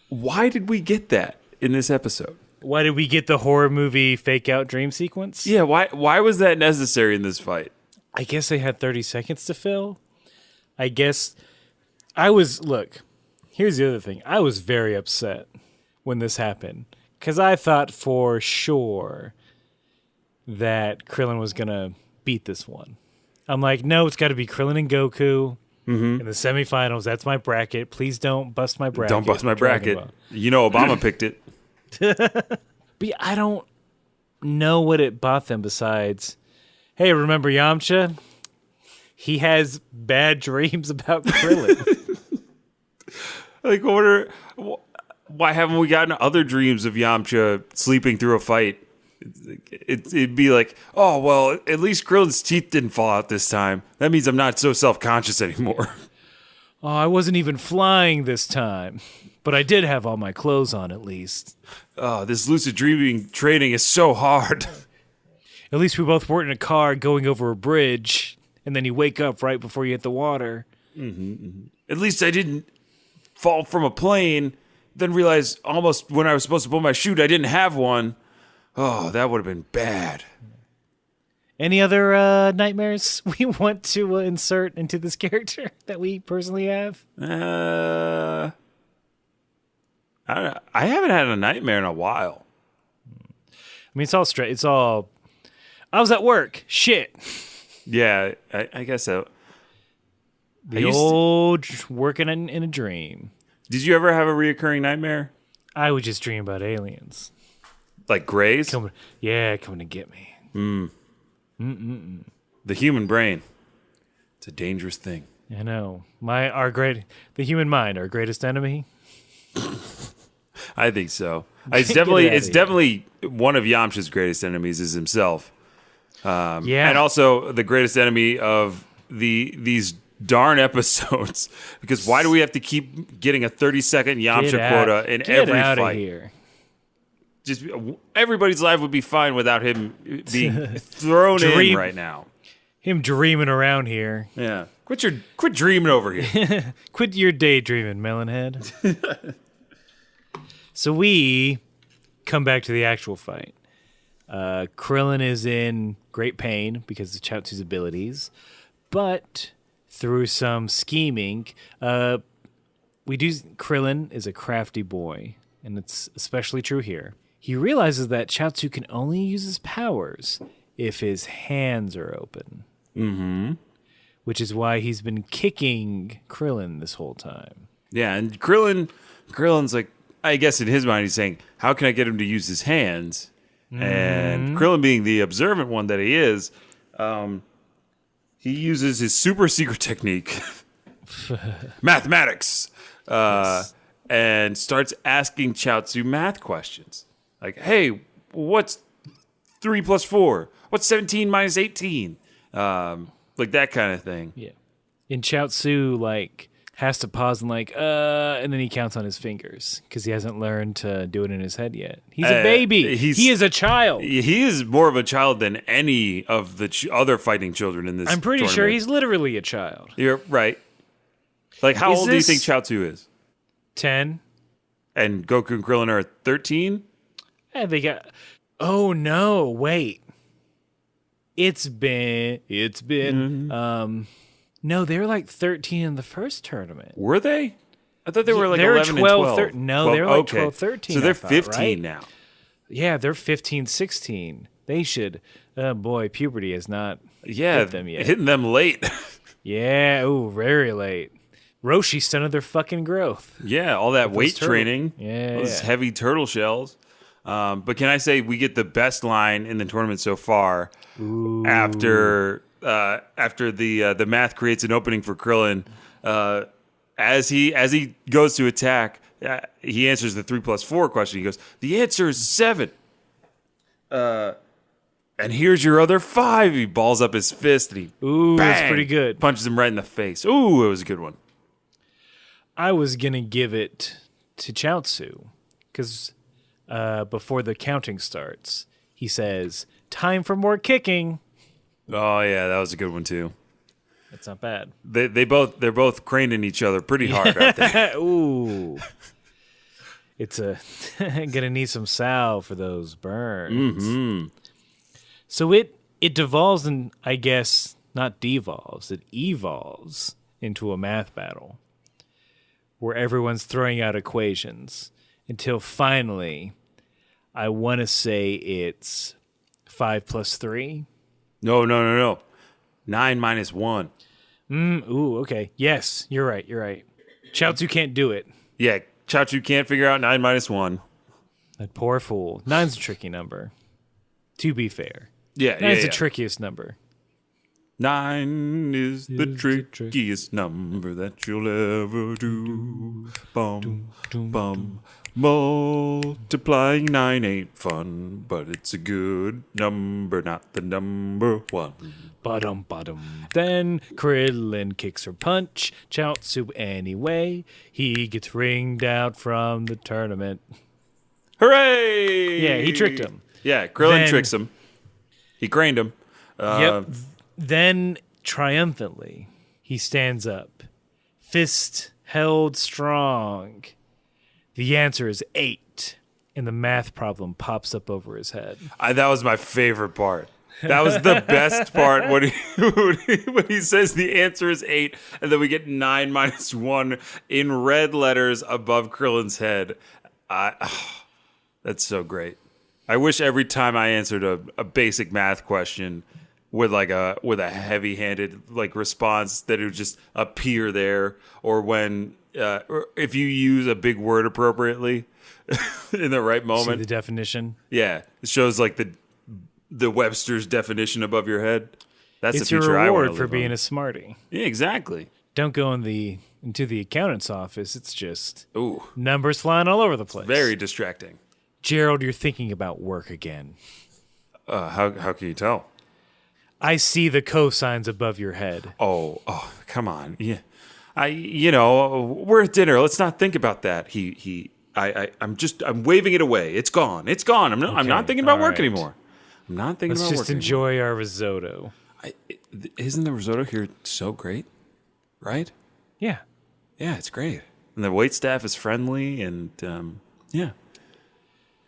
Why did we get that in this episode? Why did we get the horror movie fake out dream sequence? Yeah, why was that necessary in this fight? I guess they had 30 seconds to fill. I guess look, here's the other thing. I was very upset when this happened because I thought for sure that Krillin was going to beat this one. I'm like, no, it's got to be Krillin and Goku in the semifinals. That's my bracket. Please don't bust my bracket. Don't bust my bracket. You know Obama picked it. But yeah, I don't know what it bought them besides, hey, remember Yamcha? He has bad dreams about Krillin. Like, why haven't we gotten other dreams of Yamcha sleeping through a fight? It'd be like, oh, well, at least Krillin's teeth didn't fall out this time. That means I'm not so self-conscious anymore. Oh, I wasn't even flying this time, but I did have all my clothes on at least. Oh, this lucid dreaming training is so hard. At least we both weren't in a car going over a bridge, and then you wake up right before you hit the water. At least I didn't fall from a plane, then realize almost when I was supposed to pull my chute, I didn't have one. Oh, that would have been bad. Any other nightmares we want to insert into this character that we personally have? I haven't had a nightmare in a while. I mean, it's all straight. It's all, I was at work. Shit. Yeah, I guess so. The old working in a dream. Did you ever have a reoccurring nightmare? I would just dream about aliens. Like Greys? Coming to get me. The human brain. It's a dangerous thing. I know. The human mind, our greatest enemy. I think so. It's definitely one of Yamcha's greatest enemies is himself. And also the greatest enemy of these darn episodes. Because why do we have to keep getting a 30-second Yamcha quota in every fight? Get out of here. Just everybody's life would be fine without him being thrown in right now. Him dreaming around here. Yeah. Quit dreaming over here. Quit your daydreaming, melonhead. So we come back to the actual fight. Krillin is in great pain because of Chiaotzu's abilities, but through some scheming, Krillin is a crafty boy, and it's especially true here. He realizes that Chiaotzu can only use his powers if his hands are open. Mm-hmm. Which is why he's been kicking Krillin this whole time. Yeah, and Krillin's like, I guess in his mind he's saying, how can I get him to use his hands? Mm-hmm. And Krillin being the observant one that he is, he uses his super secret technique, mathematics, and starts asking Chiaotzu math questions. Like, hey, what's 3 plus 4? What's 17 minus 18? Like that kind of thing. Yeah. And Chiaotzu, has to pause and and then he counts on his fingers because he hasn't learned to do it in his head yet. He's a baby. He is a child. He is more of a child than any of the other fighting children in this I'm pretty tournament. sure he's literally a child. You're right. Like, how old do you think Chiaotzu is? 10. And Goku and Krillin are 13? Yeah, they got... Oh, no, wait. It's been... No, they were like 13 in the first tournament. Were they? I thought they were like 11 and 12. No, they were like 12, 13. So they're 15 now. Yeah, they're 15, 16. They should... Oh, boy, puberty has not hit them yet. Hitting them late. Yeah, very late. Roshi stunted their fucking growth. Yeah, all that weight training. Yeah. Those heavy turtle shells. But can I say we get the best line in the tournament so far after the math creates an opening for Krillin. As he goes to attack, he answers the 3 plus 4 question. He goes, the answer is 7. And here's your other 5. He balls up his fist and he that's pretty good. Punches him right in the face. Ooh, it was a good one. I was going to give it to Chiaotzu because before the counting starts, he says, time for more kicking. Oh, yeah, that was a good one, too. That's not bad. They're both craning each other pretty hard out there. Ooh. It's gonna need some salve for those burns. Mm-hmm. So it devolves and I guess not devolves, it evolves into a math battle where everyone's throwing out equations until finally I want to say it's 5 plus 3. No. 9 minus 1. Ooh, okay. Yes, you're right. Chiaotzu can't do it. Yeah, Chiaotzu can't figure out 9 minus 1. That poor fool. 9's a tricky number. To be fair. Yeah, 9's the trickiest number. 9 is the trickiest number that you'll ever do. Bum. Multiplying 9 ain't fun, but it's a good number, not the number 1. Bottom. Then Krillin kicks her punch. Chiaotzu anyway. He gets ringed out from the tournament. Hooray! Yeah, he tricked him. Yeah, Krillin tricks him. He craned him. Yep. Then, triumphantly, he stands up. Fist held strong. The answer is 8. And the math problem pops up over his head. That was my favorite part. That was the best part when he says the answer is 8, and then we get 9 minus 1 in red letters above Krillin's head. That's so great. I wish every time I answered a basic math question with a heavy-handed response that it would just appear there, or when or if you use a big word appropriately in the right moment. See the definition? Yeah, it shows the Webster's definition above your head. That's it's the future your I want reward to for live being on. a smarty. Yeah, exactly. Don't go into the accountant's office. It's just Ooh, numbers flying all over the place. very distracting. Gerald, you're thinking about work again. How can you tell? I see the cosines above your head. Oh, come on. Yeah, we're at dinner. Let's not think about that. I'm waving it away. It's gone. I'm not thinking about work anymore. I'm not thinking about work. Let's just enjoy our risotto. Isn't the risotto here so great? Right? Yeah. Yeah, it's great. And the waitstaff is friendly and yeah.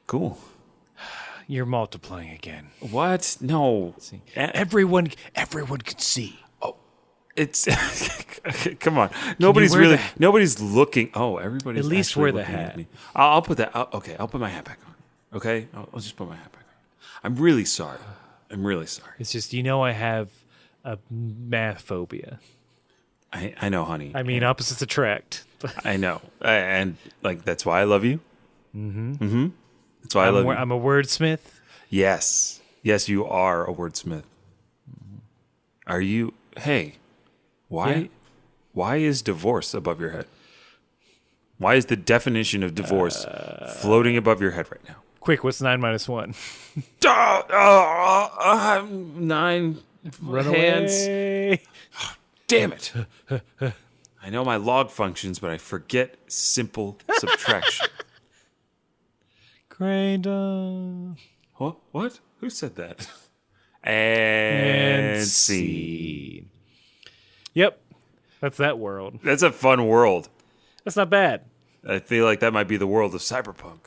Cool. You're multiplying again. What? No. Everyone can see. It's come on. Nobody's looking. Oh, everybody's at least actually wear the looking hat. at me. I'll put that. Okay, I'll put my hat back on. Okay, I'll just put my hat back on. I'm really sorry. It's just I have a math phobia. I know, honey. I mean, opposites attract. I know, and that's why I love you. Mm-hmm. That's why I love you. I'm a wordsmith. Yes, you are a wordsmith. Are you? Hey. Why is divorce above your head? Why is the definition of divorce floating above your head right now? Quick, what's 9 minus 1? 9 Run hands. away. Damn it. I know my log functions, but I forget simple subtraction. Granda. What? Who said that? And scene. Yep. That's that world. That's a fun world. That's not bad. I feel like that might be the world of cyberpunk.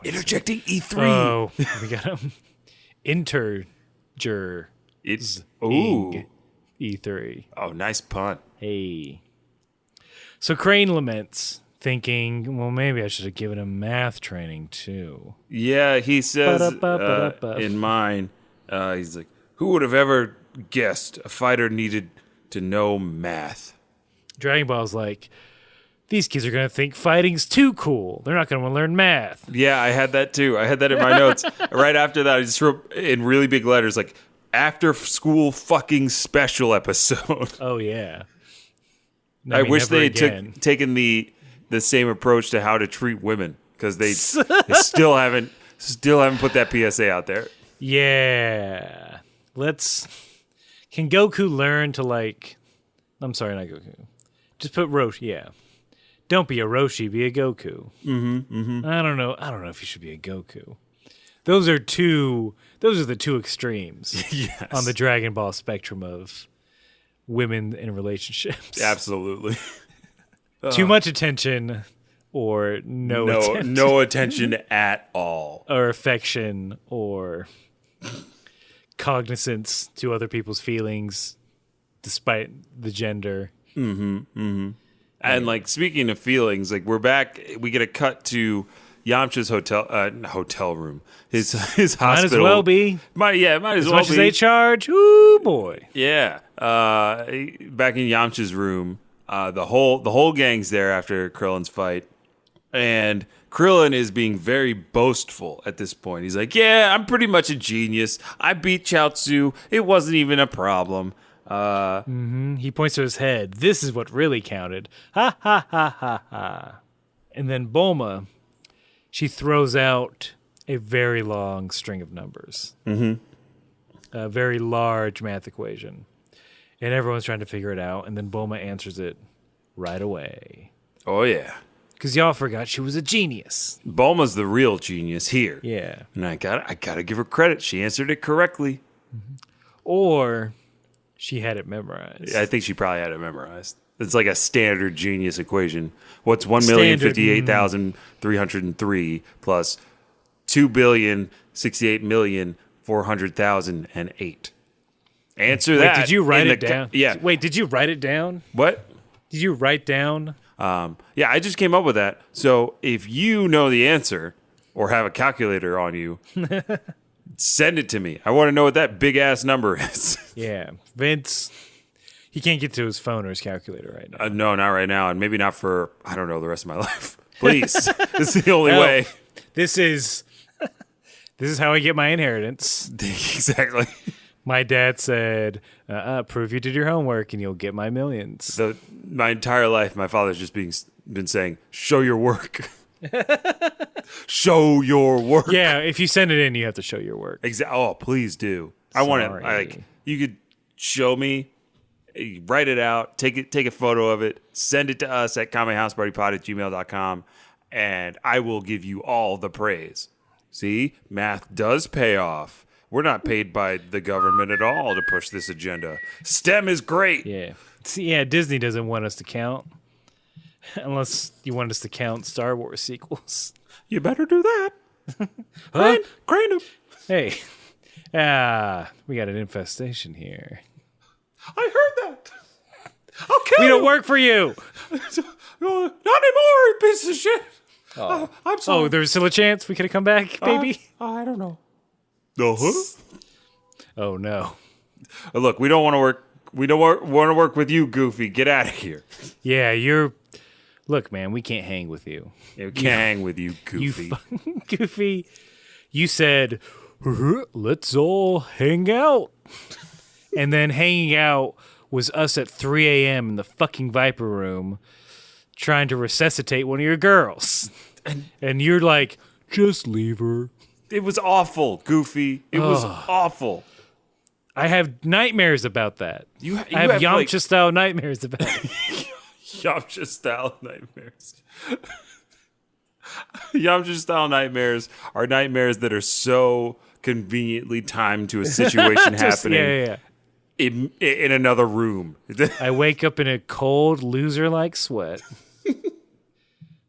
Interjecting E3. Oh, we got him. Integer. It's ooh. E3. Oh, nice pun. Hey. So Crane laments, thinking, well, maybe I should have given him math training too. Yeah, he says in mine, he's like, who would have ever guessed a fighter needed to know math? Dragon Ball's like, these kids are going to think fighting's too cool. They're not going to learn math. Yeah, I had that too. I had that in my notes. Right after that, I just wrote in really big letters, like, after school fucking special episode. Oh, yeah. I wish they had taken the same approach to how to treat women, because they still haven't put that PSA out there. Yeah. Can Goku learn to I'm sorry, not Goku. Just put Roshi. Yeah. Don't be a Roshi, be a Goku. I don't know if you should be a Goku. Those are the two extremes Yes. on the Dragon Ball spectrum of women in relationships. Absolutely. Too much attention, or no attention. No attention at all. Or affection or cognizance to other people's feelings despite the gender. And like speaking of feelings, like we're back, we get a cut to Yamcha's hotel room. His hospital. Might as well be. Might as well be. As much as they charge. Ooh, boy. Yeah. Back in Yamcha's room, the whole gang's there after Krillin's fight. And Krillin is being very boastful at this point. He's like, yeah, I'm pretty much a genius. I beat Chiaotzu. It wasn't even a problem. He points to his head. This is what really counted. Ha, ha, ha, ha, ha. And then Bulma, she throws out a very long string of numbers. A very large math equation. And everyone's trying to figure it out. And then Bulma answers it right away. Oh, yeah. Because y'all forgot she was a genius. Bulma's the real genius here. Yeah. And I gotta give her credit. She answered it correctly. Or she had it memorized. I think she probably had it memorized. It's like a standard genius equation. What's 1,058,303 plus 2,068,400,008? Answer that. Wait, did you write it down? Yeah. Wait, did you write it down? What? Did you write down? Yeah, I just came up with that. So if you know the answer or have a calculator on you, send it to me. I want to know what that big ass number is. Yeah. Vince, he can't get to his phone or his calculator right now. No, not right now. And maybe not for, I don't know, the rest of my life. Please. This is the only way. This is how I get my inheritance. Exactly. My dad said, prove you did your homework and you'll get my millions. My entire life, my father's just been saying, show your work. Show your work. Yeah, if you send it in, you have to show your work. Oh, please do. I want it. Like, you could show me, write it out, take a photo of it, send it to us at kamehousepartypod@gmail.com, and I will give you all the praise. See, math does pay off. We're not paid by the government at all to push this agenda. STEM is great. Yeah. See, yeah, Disney doesn't want us to count. Unless you want us to count Star Wars sequels. You better do that. Crane him. Hey. We got an infestation here. I heard that. Okay. We don't work for you. Not anymore, you piece of shit. I'm sorry. Oh, there's still a chance we could have come back, baby? I don't know. Uh-huh. Oh, no. Look, we don't want to work. We don't want to work with you, Goofy. Get out of here. Yeah, Look, man, we can't hang with you. Yeah, we can't hang with you, Goofy. Goofy, you said, let's all hang out. And then hanging out was us at 3 a.m. in the fucking Viper Room trying to resuscitate one of your girls. And you're like, just leave her. It was awful, Goofy. It was awful. I have nightmares about that. I have Yamcha-style nightmares about it. Yamcha-style nightmares. Yamcha-style nightmares are nightmares that are so conveniently timed to a situation happening in another room. I wake up in a cold, loser-like sweat.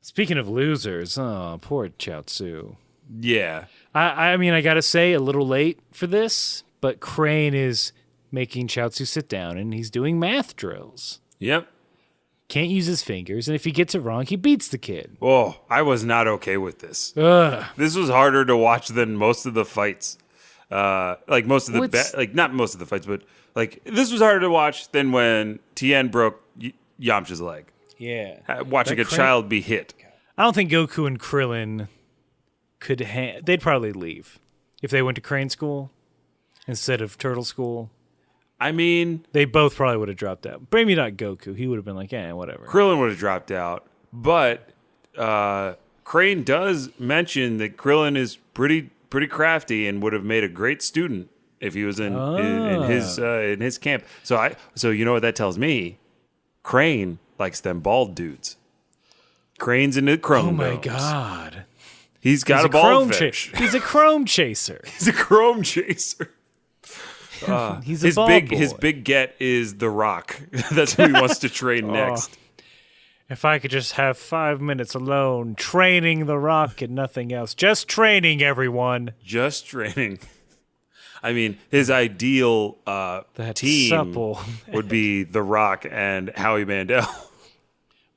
Speaking of losers, poor Chiaotzu. Yeah. I mean, I gotta say, a little late for this, but Crane is making Chiaotzu sit down, and he's doing math drills. Yep. Can't use his fingers, and if he gets it wrong, he beats the kid. Oh, I was not okay with this. Ugh. This was harder to watch than most of the fights. Like most of the like not most of the fights, but like this was harder to watch than when Tien broke Yamcha's leg. Yeah, watching a child be hit. I don't think Goku and Krillin could. They'd probably leave if they went to Crane School instead of Turtle School. I mean, they both probably would have dropped out. Maybe not Goku. He would have been like, yeah, whatever. Krillin would have dropped out, but Crane does mention that Krillin is pretty crafty and would have made a great student if he was in his camp. So you know what that tells me? Crane likes them bald dudes. Crane's into chrome. Oh my god, he's got a bald fish. He's a chrome chaser. He's a chrome chaser. He's a bald boy. His big get is The Rock. That's who he wants to train next. If I could just have 5 minutes alone training the Rock and nothing else. Just training, everyone. Just training. I mean, his ideal team supple. would be The Rock and Howie Mandel.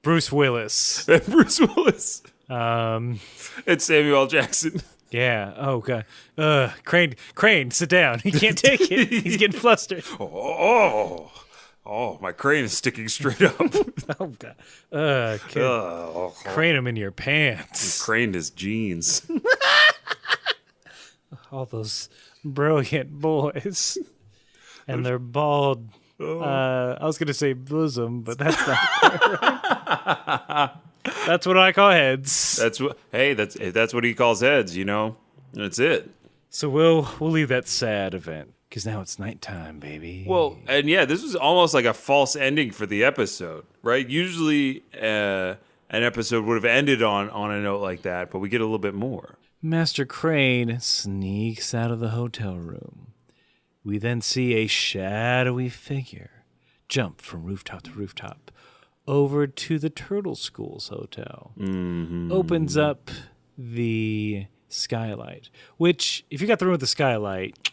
Bruce Willis. And Bruce Willis. Um, And Samuel L. Jackson. yeah. Oh, God. Crane, sit down. He can't take it. He's getting flustered. Oh, my crane is sticking straight up. Oh, God. Crane him in your pants. Craned his jeans. All those brilliant boys. And their bald, I was going to say bosom, but that's not right. That's what I call heads. That's what he calls heads, you know? That's it. So we'll leave that sad event, because now it's nighttime, baby. Well, and yeah, this was almost like a false ending for the episode, right? Usually an episode would have ended on a note like that, but we get a little bit more. Master Crane sneaks out of the hotel room. We then see a shadowy figure jump from rooftop to rooftop over to the Turtle School's hotel. Mm-hmm. Opens up the skylight, which, if you got the room with the skylight,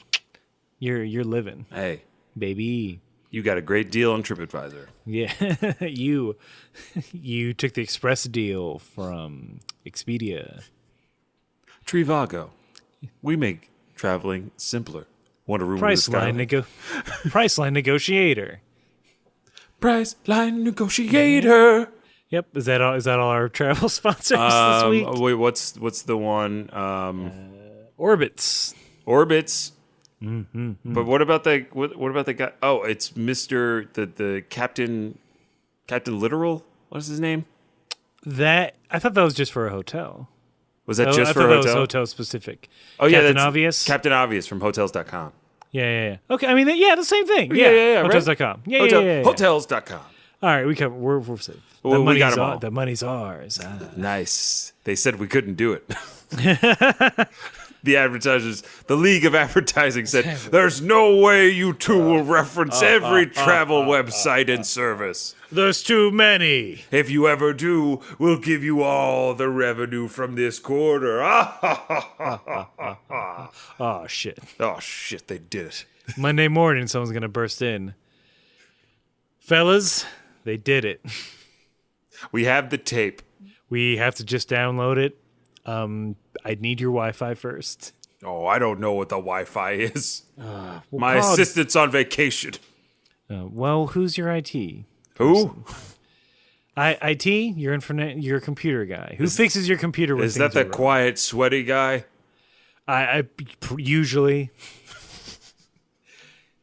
you're living. Hey, baby. You got a great deal on TripAdvisor. Yeah, you took the express deal from Expedia. Trivago. We make traveling simpler. Want a room with a skylight? Priceline negotiator. Priceline negotiator. Yep. Is that all our travel sponsors this week? Wait, what's the one? Orbitz. Orbitz. Mm-hmm. But what about the guy? Oh, it's Mr. the Captain Literal. What is his name? That I thought that was just for a hotel. Was that just for a hotel? That was hotel specific. Oh yeah, Captain Obvious. Captain Obvious from Hotels.com. Yeah. Okay, I mean, the same thing. Yeah. Hotels.com. Right? Yeah. Hotels.com. All right, we're safe. Well, we got them all. The money's ours. Nice. They said we couldn't do it. The advertisers, the League of Advertising said, there's no way you two will reference every travel website and service. There's too many. If you ever do, we'll give you all the revenue from this quarter. Oh, shit. Oh, shit, they did it. Monday morning, someone's going to burst in. Fellas, they did it. We have the tape. We have to just download it. I'd need your Wi-Fi first. Oh, I don't know what the Wi-Fi is. My assistant's on vacation. Well, who's your IT? Who? IT? Your internet? You're a computer guy. Who fixes your computer when Is that the quiet, sweaty guy? I usually.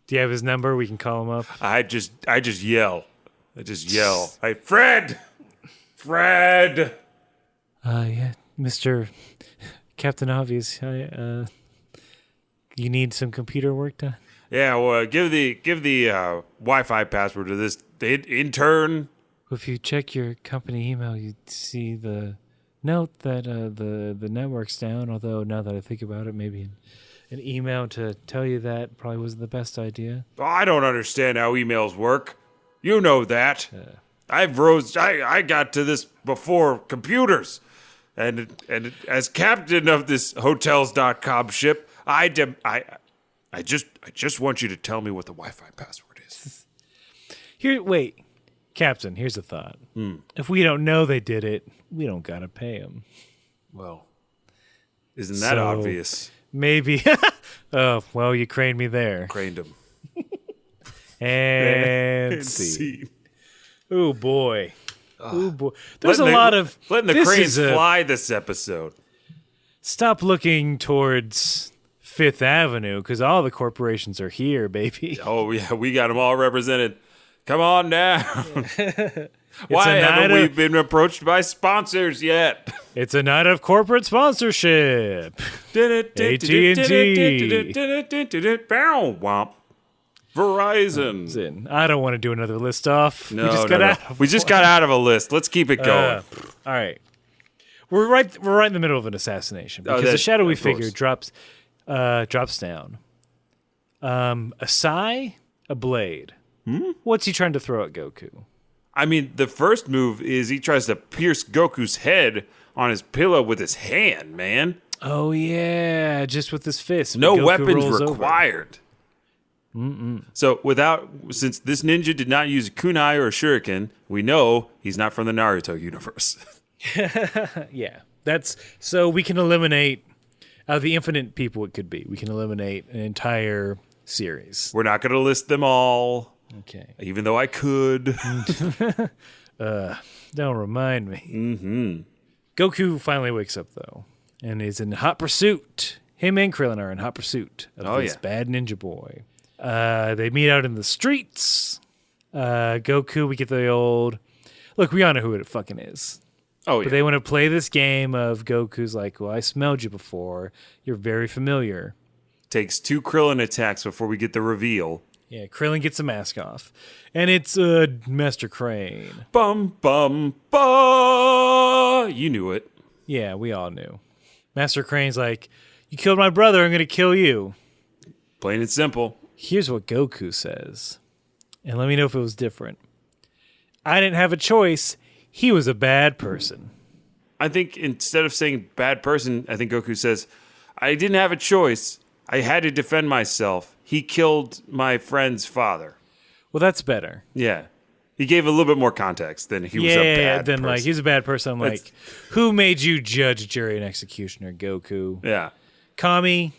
Do you have his number? We can call him up. I just yell. Hey, Fred! Fred! Yeah, Mr. Captain Obvious. You need some computer work done? Yeah, well, give the Wi-Fi password to this intern. If you check your company email, you'd see the note that the network's down. Although now that I think about it, maybe an email to tell you that probably wasn't the best idea. I don't understand how emails work. You know that. I got to this before computers. And as captain of this Hotels.com ship, I just want you to tell me what the Wi-Fi password is. Wait, Captain, here's a thought. If we don't know they did it, we don't gotta pay them. Well, isn't that obvious? Maybe. Oh, well, you craned me there. Craned him. And see. Oh, boy. Oh, boy. There's letting the cranes fly this episode. Stop looking towards Fifth Avenue, because all the corporations are here, baby. Oh, yeah, we got them all represented. Come on down. Why haven't we been approached by sponsors yet? It's a night of corporate sponsorship. AT&T. Verizon. I don't want to do another list off. No, we just got out of a list. Let's keep it going. All right. We're right in the middle of an assassination because the shadowy figure drops down. A sai, a blade. What's he trying to throw at Goku? I mean, the first move is he tries to pierce Goku's head on his pillow with his hand, man. Oh, yeah, just with his fist. No Goku weapons rolls required. So since this ninja did not use a kunai or a shuriken, we know he's not from the Naruto universe. Yeah, so we can eliminate, out of the infinite people it could be, we can eliminate an entire series. We're not going to list them all. Okay. Even though I could. Don't remind me. Mm-hmm. Goku finally wakes up, though, and is in hot pursuit. Him and Krillin are in hot pursuit of this bad ninja boy. They meet out in the streets. Goku, we get the old... Look, we all know who it fucking is. Oh, yeah. But they want to play this game of Goku's like, well, I smelled you before. You're very familiar. Takes 2 Krillin attacks before we get the reveal. Yeah, Krillin gets the mask off. And it's Master Crane. Bum, bum, ba! You knew it. Yeah, we all knew. Master Crane's like, you killed my brother, I'm going to kill you. Plain and simple. Here's what Goku says. And let me know if it was different. I didn't have a choice. He was a bad person. I think instead of saying bad person, I think Goku says, I didn't have a choice. I had to defend myself. He killed my friend's father. Well, that's better. Yeah. He gave a little bit more context than he was a bad person. Like, he's a bad person. I'm like, who made you judge, jury, and executioner, Goku? Yeah. Kame?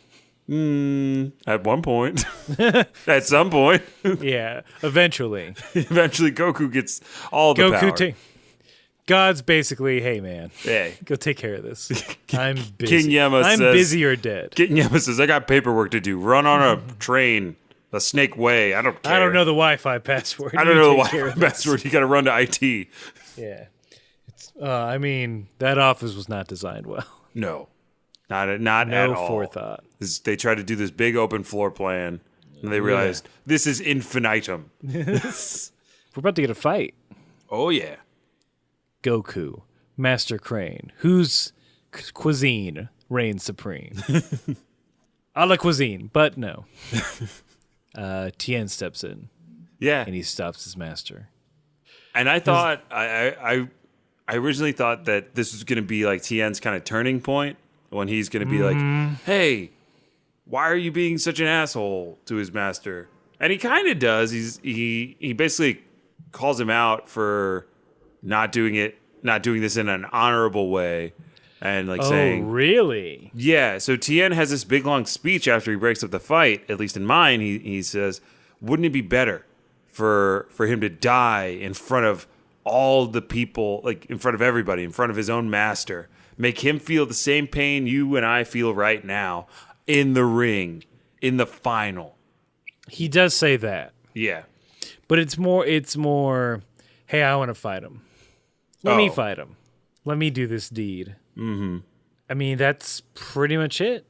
At one point. At some point. Yeah, eventually. Eventually, Goku gets all the power. God's basically, hey, man. Hey. Go take care of this. I'm busy. King Yama I'm says, busy or dead. King Yama says, I got paperwork to do. Run on a train. The Snake Way. I don't care. I don't know the Wi-Fi password. I don't know the Wi-Fi password. You got to run to IT. Yeah. I mean, that office was not designed well. No. Not at all. No forethought. They tried to do this big open floor plan, and they realized this is infinitum. We're about to get a fight. Oh, yeah. Goku, Master Crane, whose cuisine reigns supreme. A la cuisine, but no. Tien steps in. Yeah. And he stops his master. And I thought, I originally thought that this was going to be like Tien's kind of turning point when he's going to be like, hey, why are you being such an asshole to his master? And he kind of does. He basically calls him out for not doing this in an honorable way. And saying, really? Yeah. So Tien has this big long speech after he breaks up the fight. At least in mine, he says, "Wouldn't it be better for him to die in front of all the people, like in front of everybody, in front of his own master? Make him feel the same pain you and I feel right now in the ring, in the final." He does say that. Yeah. But it's more. Hey, I want to fight him. Let me fight him. Let me do this deed. Mm-hmm. I mean, that's pretty much it.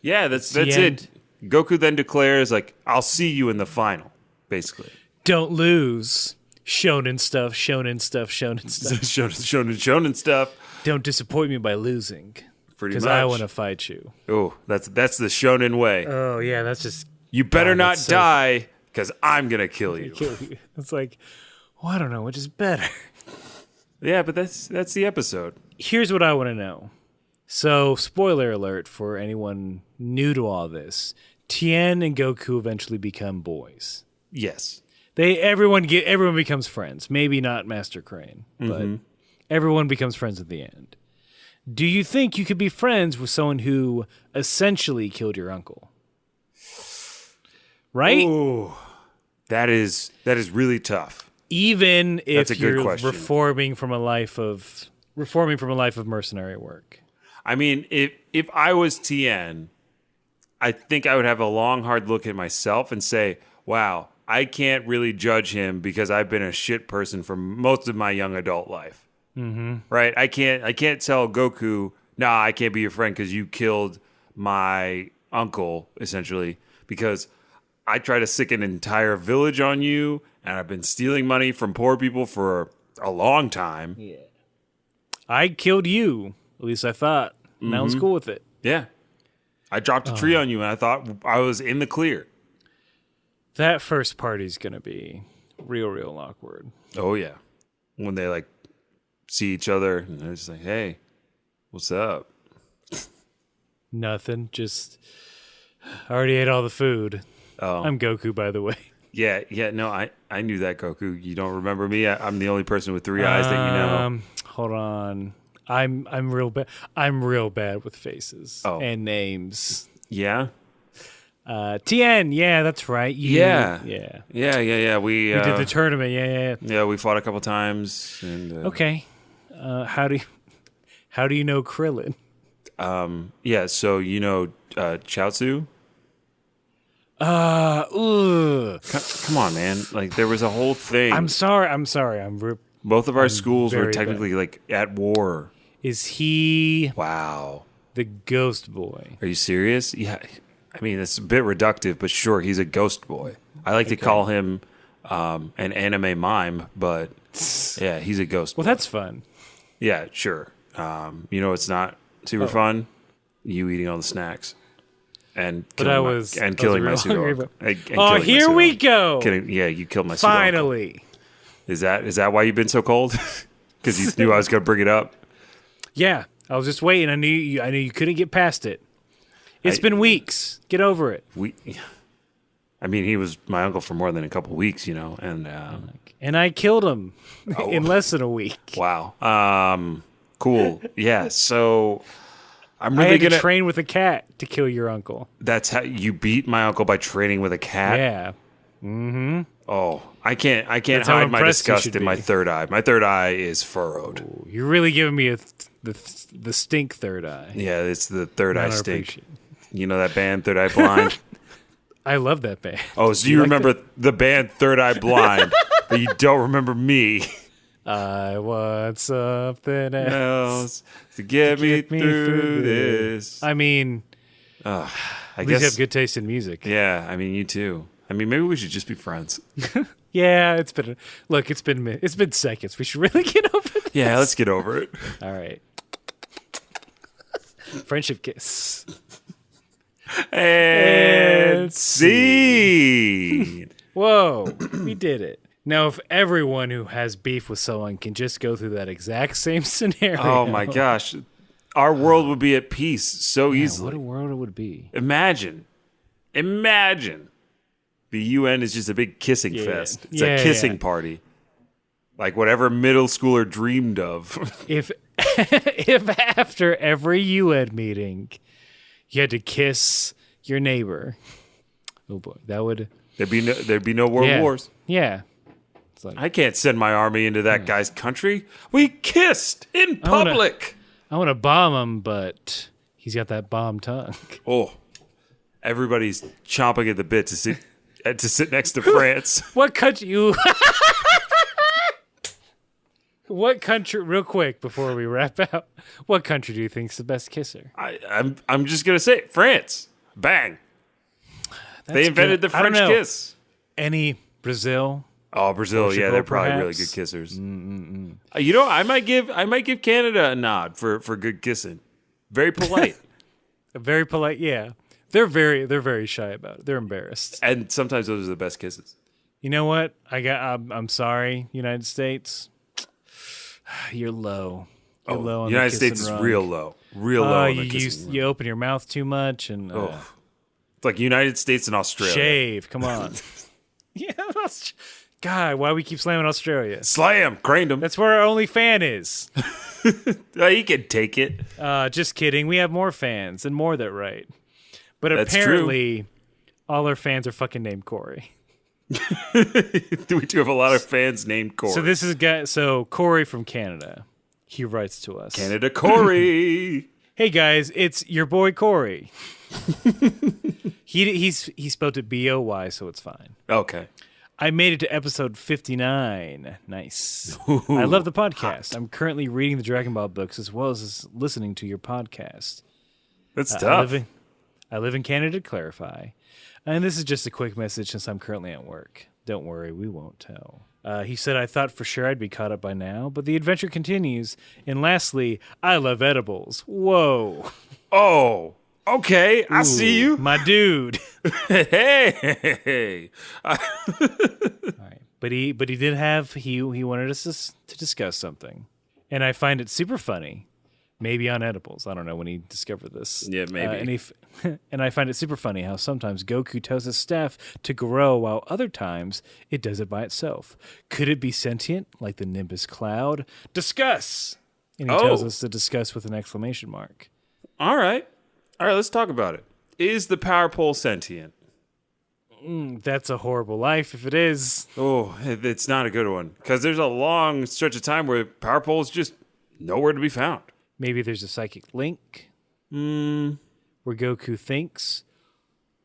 Yeah, that's it. Goku then declares, like, I'll see you in the final, basically. Don't lose. Shonen stuff, shonen stuff, shonen stuff. shonen stuff. Don't disappoint me by losing. Pretty much. Because I want to fight you. Oh, that's the shonen way. Oh, yeah, that's just... You better not die, because I'm going to kill you. It's like, well, I don't know, which is better. Yeah, but that's the episode. Here's what I want to know. So, spoiler alert for anyone new to all this. Tien and Goku eventually become boys. Yes. Everyone becomes friends. Maybe not Master Crane, but everyone becomes friends at the end. Do you think you could be friends with someone who essentially killed your uncle? Right? Ooh, that is really tough. Even if you're question. reforming from a life of mercenary work. I mean, if I was Tien, I think I would have a long, hard look at myself and say, wow, I can't really judge him because I've been a shit person for most of my young adult life. Mm-hmm. Right? I can't tell Goku, nah, I can't be your friend because you killed my uncle, essentially, because I tried to sick an entire village on you, and I've been stealing money from poor people for a long time. Yeah. I killed you. At least I thought. And I was cool with it. Yeah. I dropped a tree on you, and I thought I was in the clear. That first party's going to be real awkward. Oh, yeah. when they like see each other and they're just like, "Hey, what's up?" Nothing. Just I already ate all the food. Oh, I'm Goku, by the way. yeah. No, I knew that, Goku. You don't remember me? I'm the only person with 3 eyes that you know. Hold on. I'm real bad. I'm real bad with faces and names. Yeah. Tien. Yeah, that's right. Yeah. We did the tournament. Yeah. Yeah, we fought a couple times. And Okay. How do you know Krillin? yeah. So you know Chiaotzu. Come on, man! Like there was a whole thing. I'm sorry. Both of our schools were technically like at war. Is he? Wow. The ghost boy. Are you serious? Yeah. I mean, it's a bit reductive, but sure, he's a ghost boy. I like to call him an anime mime, but yeah, he's a ghost boy. Well, that's fun. Yeah, sure. You know, it's not super fun. You eating all the snacks and killing my pseudo. Oh, here we go. Yeah, you killed my pseudo. Finally. Is that why you've been so cold? Because you knew I was going to bring it up. Yeah, I was just waiting. I knew you couldn't get past it. It's been weeks. Get over it. I mean, he was my uncle for more than a couple of weeks, you know, and I killed him in less than a week. Wow. Cool. Yeah. So I'm really going to train with a cat to kill your uncle. That's how you beat my uncle, by training with a cat. Yeah. Mm-hmm. Oh, I can't hide my disgust in my third eye. My third eye is furrowed. Ooh, you're really giving me the stink third eye. Yeah, it's the third eye stink. You know that band, Third Eye Blind? I love that band. Oh, so you remember the band Third Eye Blind, but you don't remember me. I want something else to get me through this. I mean, I guess guess you have good taste in music. Yeah, I mean, you too. I mean, maybe we should just be friends. Yeah, it's been seconds. We should really get over this. Yeah, let's get over it. All right. Friendship kiss. And scene. Whoa, we did it. Now, if everyone who has beef with someone can just go through that exact same scenario. Oh my gosh. Our world would be at peace so easily. What a world it would be. Imagine. The UN is just a big kissing fest. It's a kissing party. Like whatever middle schooler dreamed of. If after every UN meeting you had to kiss your neighbor, oh boy, that would there'd be no world wars. Yeah, it's like, I can't send my army into that guy's country. We kissed in public. I want to bomb him, but he's got that bomb tongue. Oh, everybody's chomping at the bit to sit next to France. What country? What country? Real quick before we wrap out, what country do you think's the best kisser? I'm just gonna say France. Bang. They invented the French kiss. Any Brazil? Oh, Brazil. Portugal, yeah, they're probably perhaps? really good kissers. You know, I might give Canada a nod for good kissing. Very polite. Very polite. Yeah, they're very shy about it. They're embarrassed. And sometimes those are the best kisses. You know what? I'm sorry, United States. You're low. You're low on United the States is rung. real low. Real low on the kissing rung. You open your mouth too much and It's like United States and Australia. Shave. Come on. Yeah. God, why we keep slamming Australia? Slam. Craned him. That's where our only fan is. He can take it. Just kidding. We have more fans and more that write. But That's apparently, all our fans are fucking named Corey. We do have a lot of fans named Corey. So this is Corey from Canada. He writes to us. Canada Corey. Hey guys, it's your boy Corey. He spelled it B-O-Y, so it's fine. Okay. I made it to episode 59. Nice. Ooh, I love the podcast. Hot. I'm currently reading the Dragon Ball books as well as listening to your podcast. That's tough. I live in Canada, to clarify. And this is just a quick message since I'm currently at work. Don't worry, we won't tell. He said, I thought for sure I'd be caught up by now, but the adventure continues. And lastly, I love edibles. Whoa. Oh, okay. I see you. My dude. Hey. All right. But he did have he wanted us to discuss something, and I find it super funny. Maybe on edibles. I don't know when he discovered this. Yeah, maybe. And I find it super funny how sometimes Goku tells his staff to grow while other times it does it by itself. Could it be sentient like the Nimbus cloud? Discuss! And he tells us to discuss with an exclamation mark. All right, let's talk about it. Is the power pole sentient? That's a horrible life if it is. Oh, it's not a good one. Because there's a long stretch of time where power pole is just nowhere to be found. Maybe there's a psychic link where Goku thinks.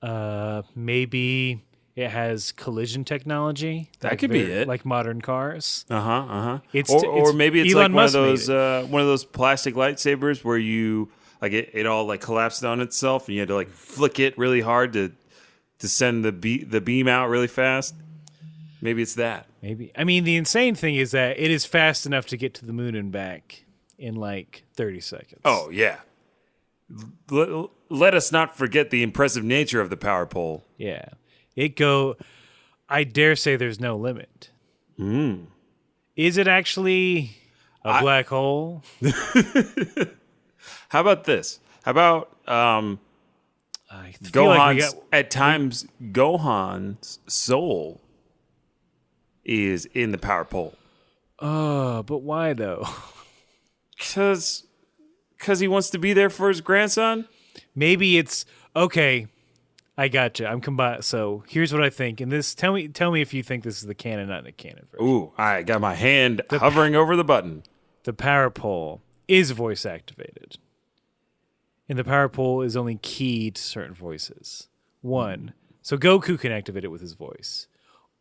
Maybe it has collision technology. That could be it, like modern cars. Or maybe it's Elon like Musk one of those plastic lightsabers where you like it all like collapsed on itself, and you had to like flick it really hard to send the beam out really fast. Maybe it's that. Maybe. I mean, the insane thing is that it is fast enough to get to the moon and back in like 30 seconds. Oh, yeah. Let us not forget the impressive nature of the power pole. Yeah. I dare say there's no limit. Is it actually a black hole? How about this? How about Gohan's, at times, Gohan's soul is in the power pole. But why though? Because he wants to be there for his grandson? Maybe it's okay. I gotcha. I'm combined. So here's what I think. And this, tell me if you think this is the canon, not the canon version. Ooh, I got my hand hovering over the button. The power pole is voice activated, and the power pole is only keyed to certain voices. One, so Goku can activate it with his voice,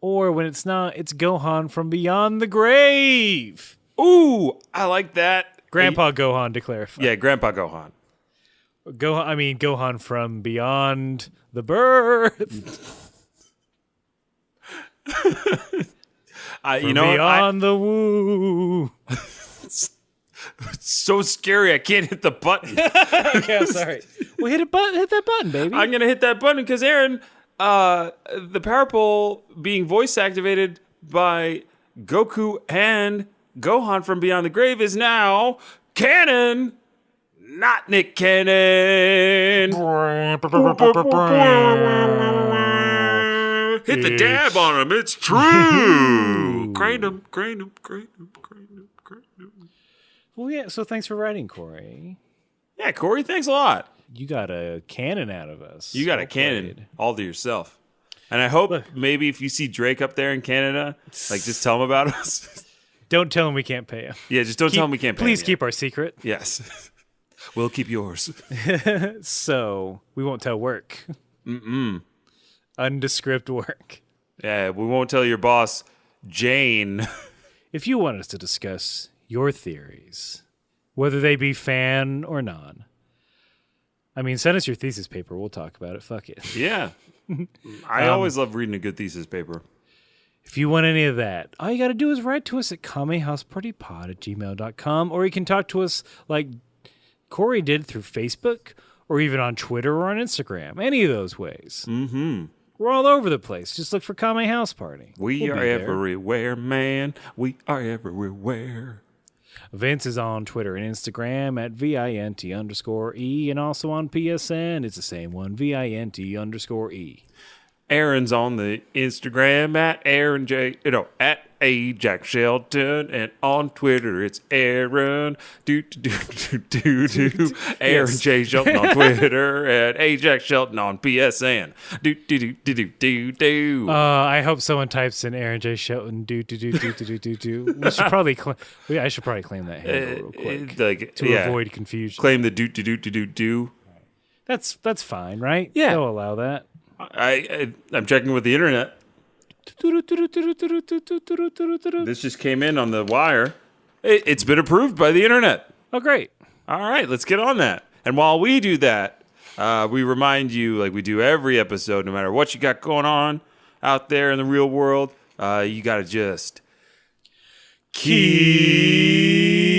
or when it's not, it's Gohan from beyond the grave. Ooh, I like that. Grandpa Gohan, to clarify. Yeah, Grandpa Gohan. Gohan from beyond the birth. Beyond the woo. It's so scary. I can't hit the button. Okay, I'm sorry. Well, hit that button, baby. I'm gonna hit that button because Aaron, the power pole being voice activated by Goku and Gohan from beyond the grave is now canon. Not Nick Cannon. Hit the dab on him. It's true. Crane him. Well, yeah, so thanks for writing, Corey. Yeah, Corey, thanks a lot. You got a cannon out of us. You got a cannon all to yourself. And I hope maybe if you see Drake up there in Canada, like just tell him about us. Don't tell him we can't pay him. Yeah, just don't tell him we can't pay him. Please keep our secret. Yes. We'll keep yours. So, we won't tell work. Undescript work. Yeah, we won't tell your boss, Jane. If you want us to discuss your theories, whether they be fan or non, I mean, send us your thesis paper. We'll talk about it. Fuck it. Yeah. I always love reading a good thesis paper. If you want any of that, all you got to do is write to us at kamehousepartypod@gmail.com, or you can talk to us like Corey did through Facebook, or even on Twitter or on Instagram. Any of those ways. Mm-hmm. We're all over the place. Just look for Kame House Party. We'll are everywhere, man. We are everywhere. Vince is on Twitter and Instagram at VINT_E, and also on PSN. It's the same one, VINT_E. Aaron's on the Instagram at at Ajax Shelton, and on Twitter it's Aaron Aaron J Shelton on Twitter at Ajax Shelton on PSN. I hope someone types in Aaron J Shelton We should probably I should probably claim that handle real quick to avoid confusion. Claim the do. That's fine, right? Yeah, they'll allow that. I'm checking with the internet. This just came in on the wire. It's been approved by the internet. Oh, great. All right, let's get on that. And while we do that, we remind you, like we do every episode, no matter what you got going on out there in the real world, you got to just keep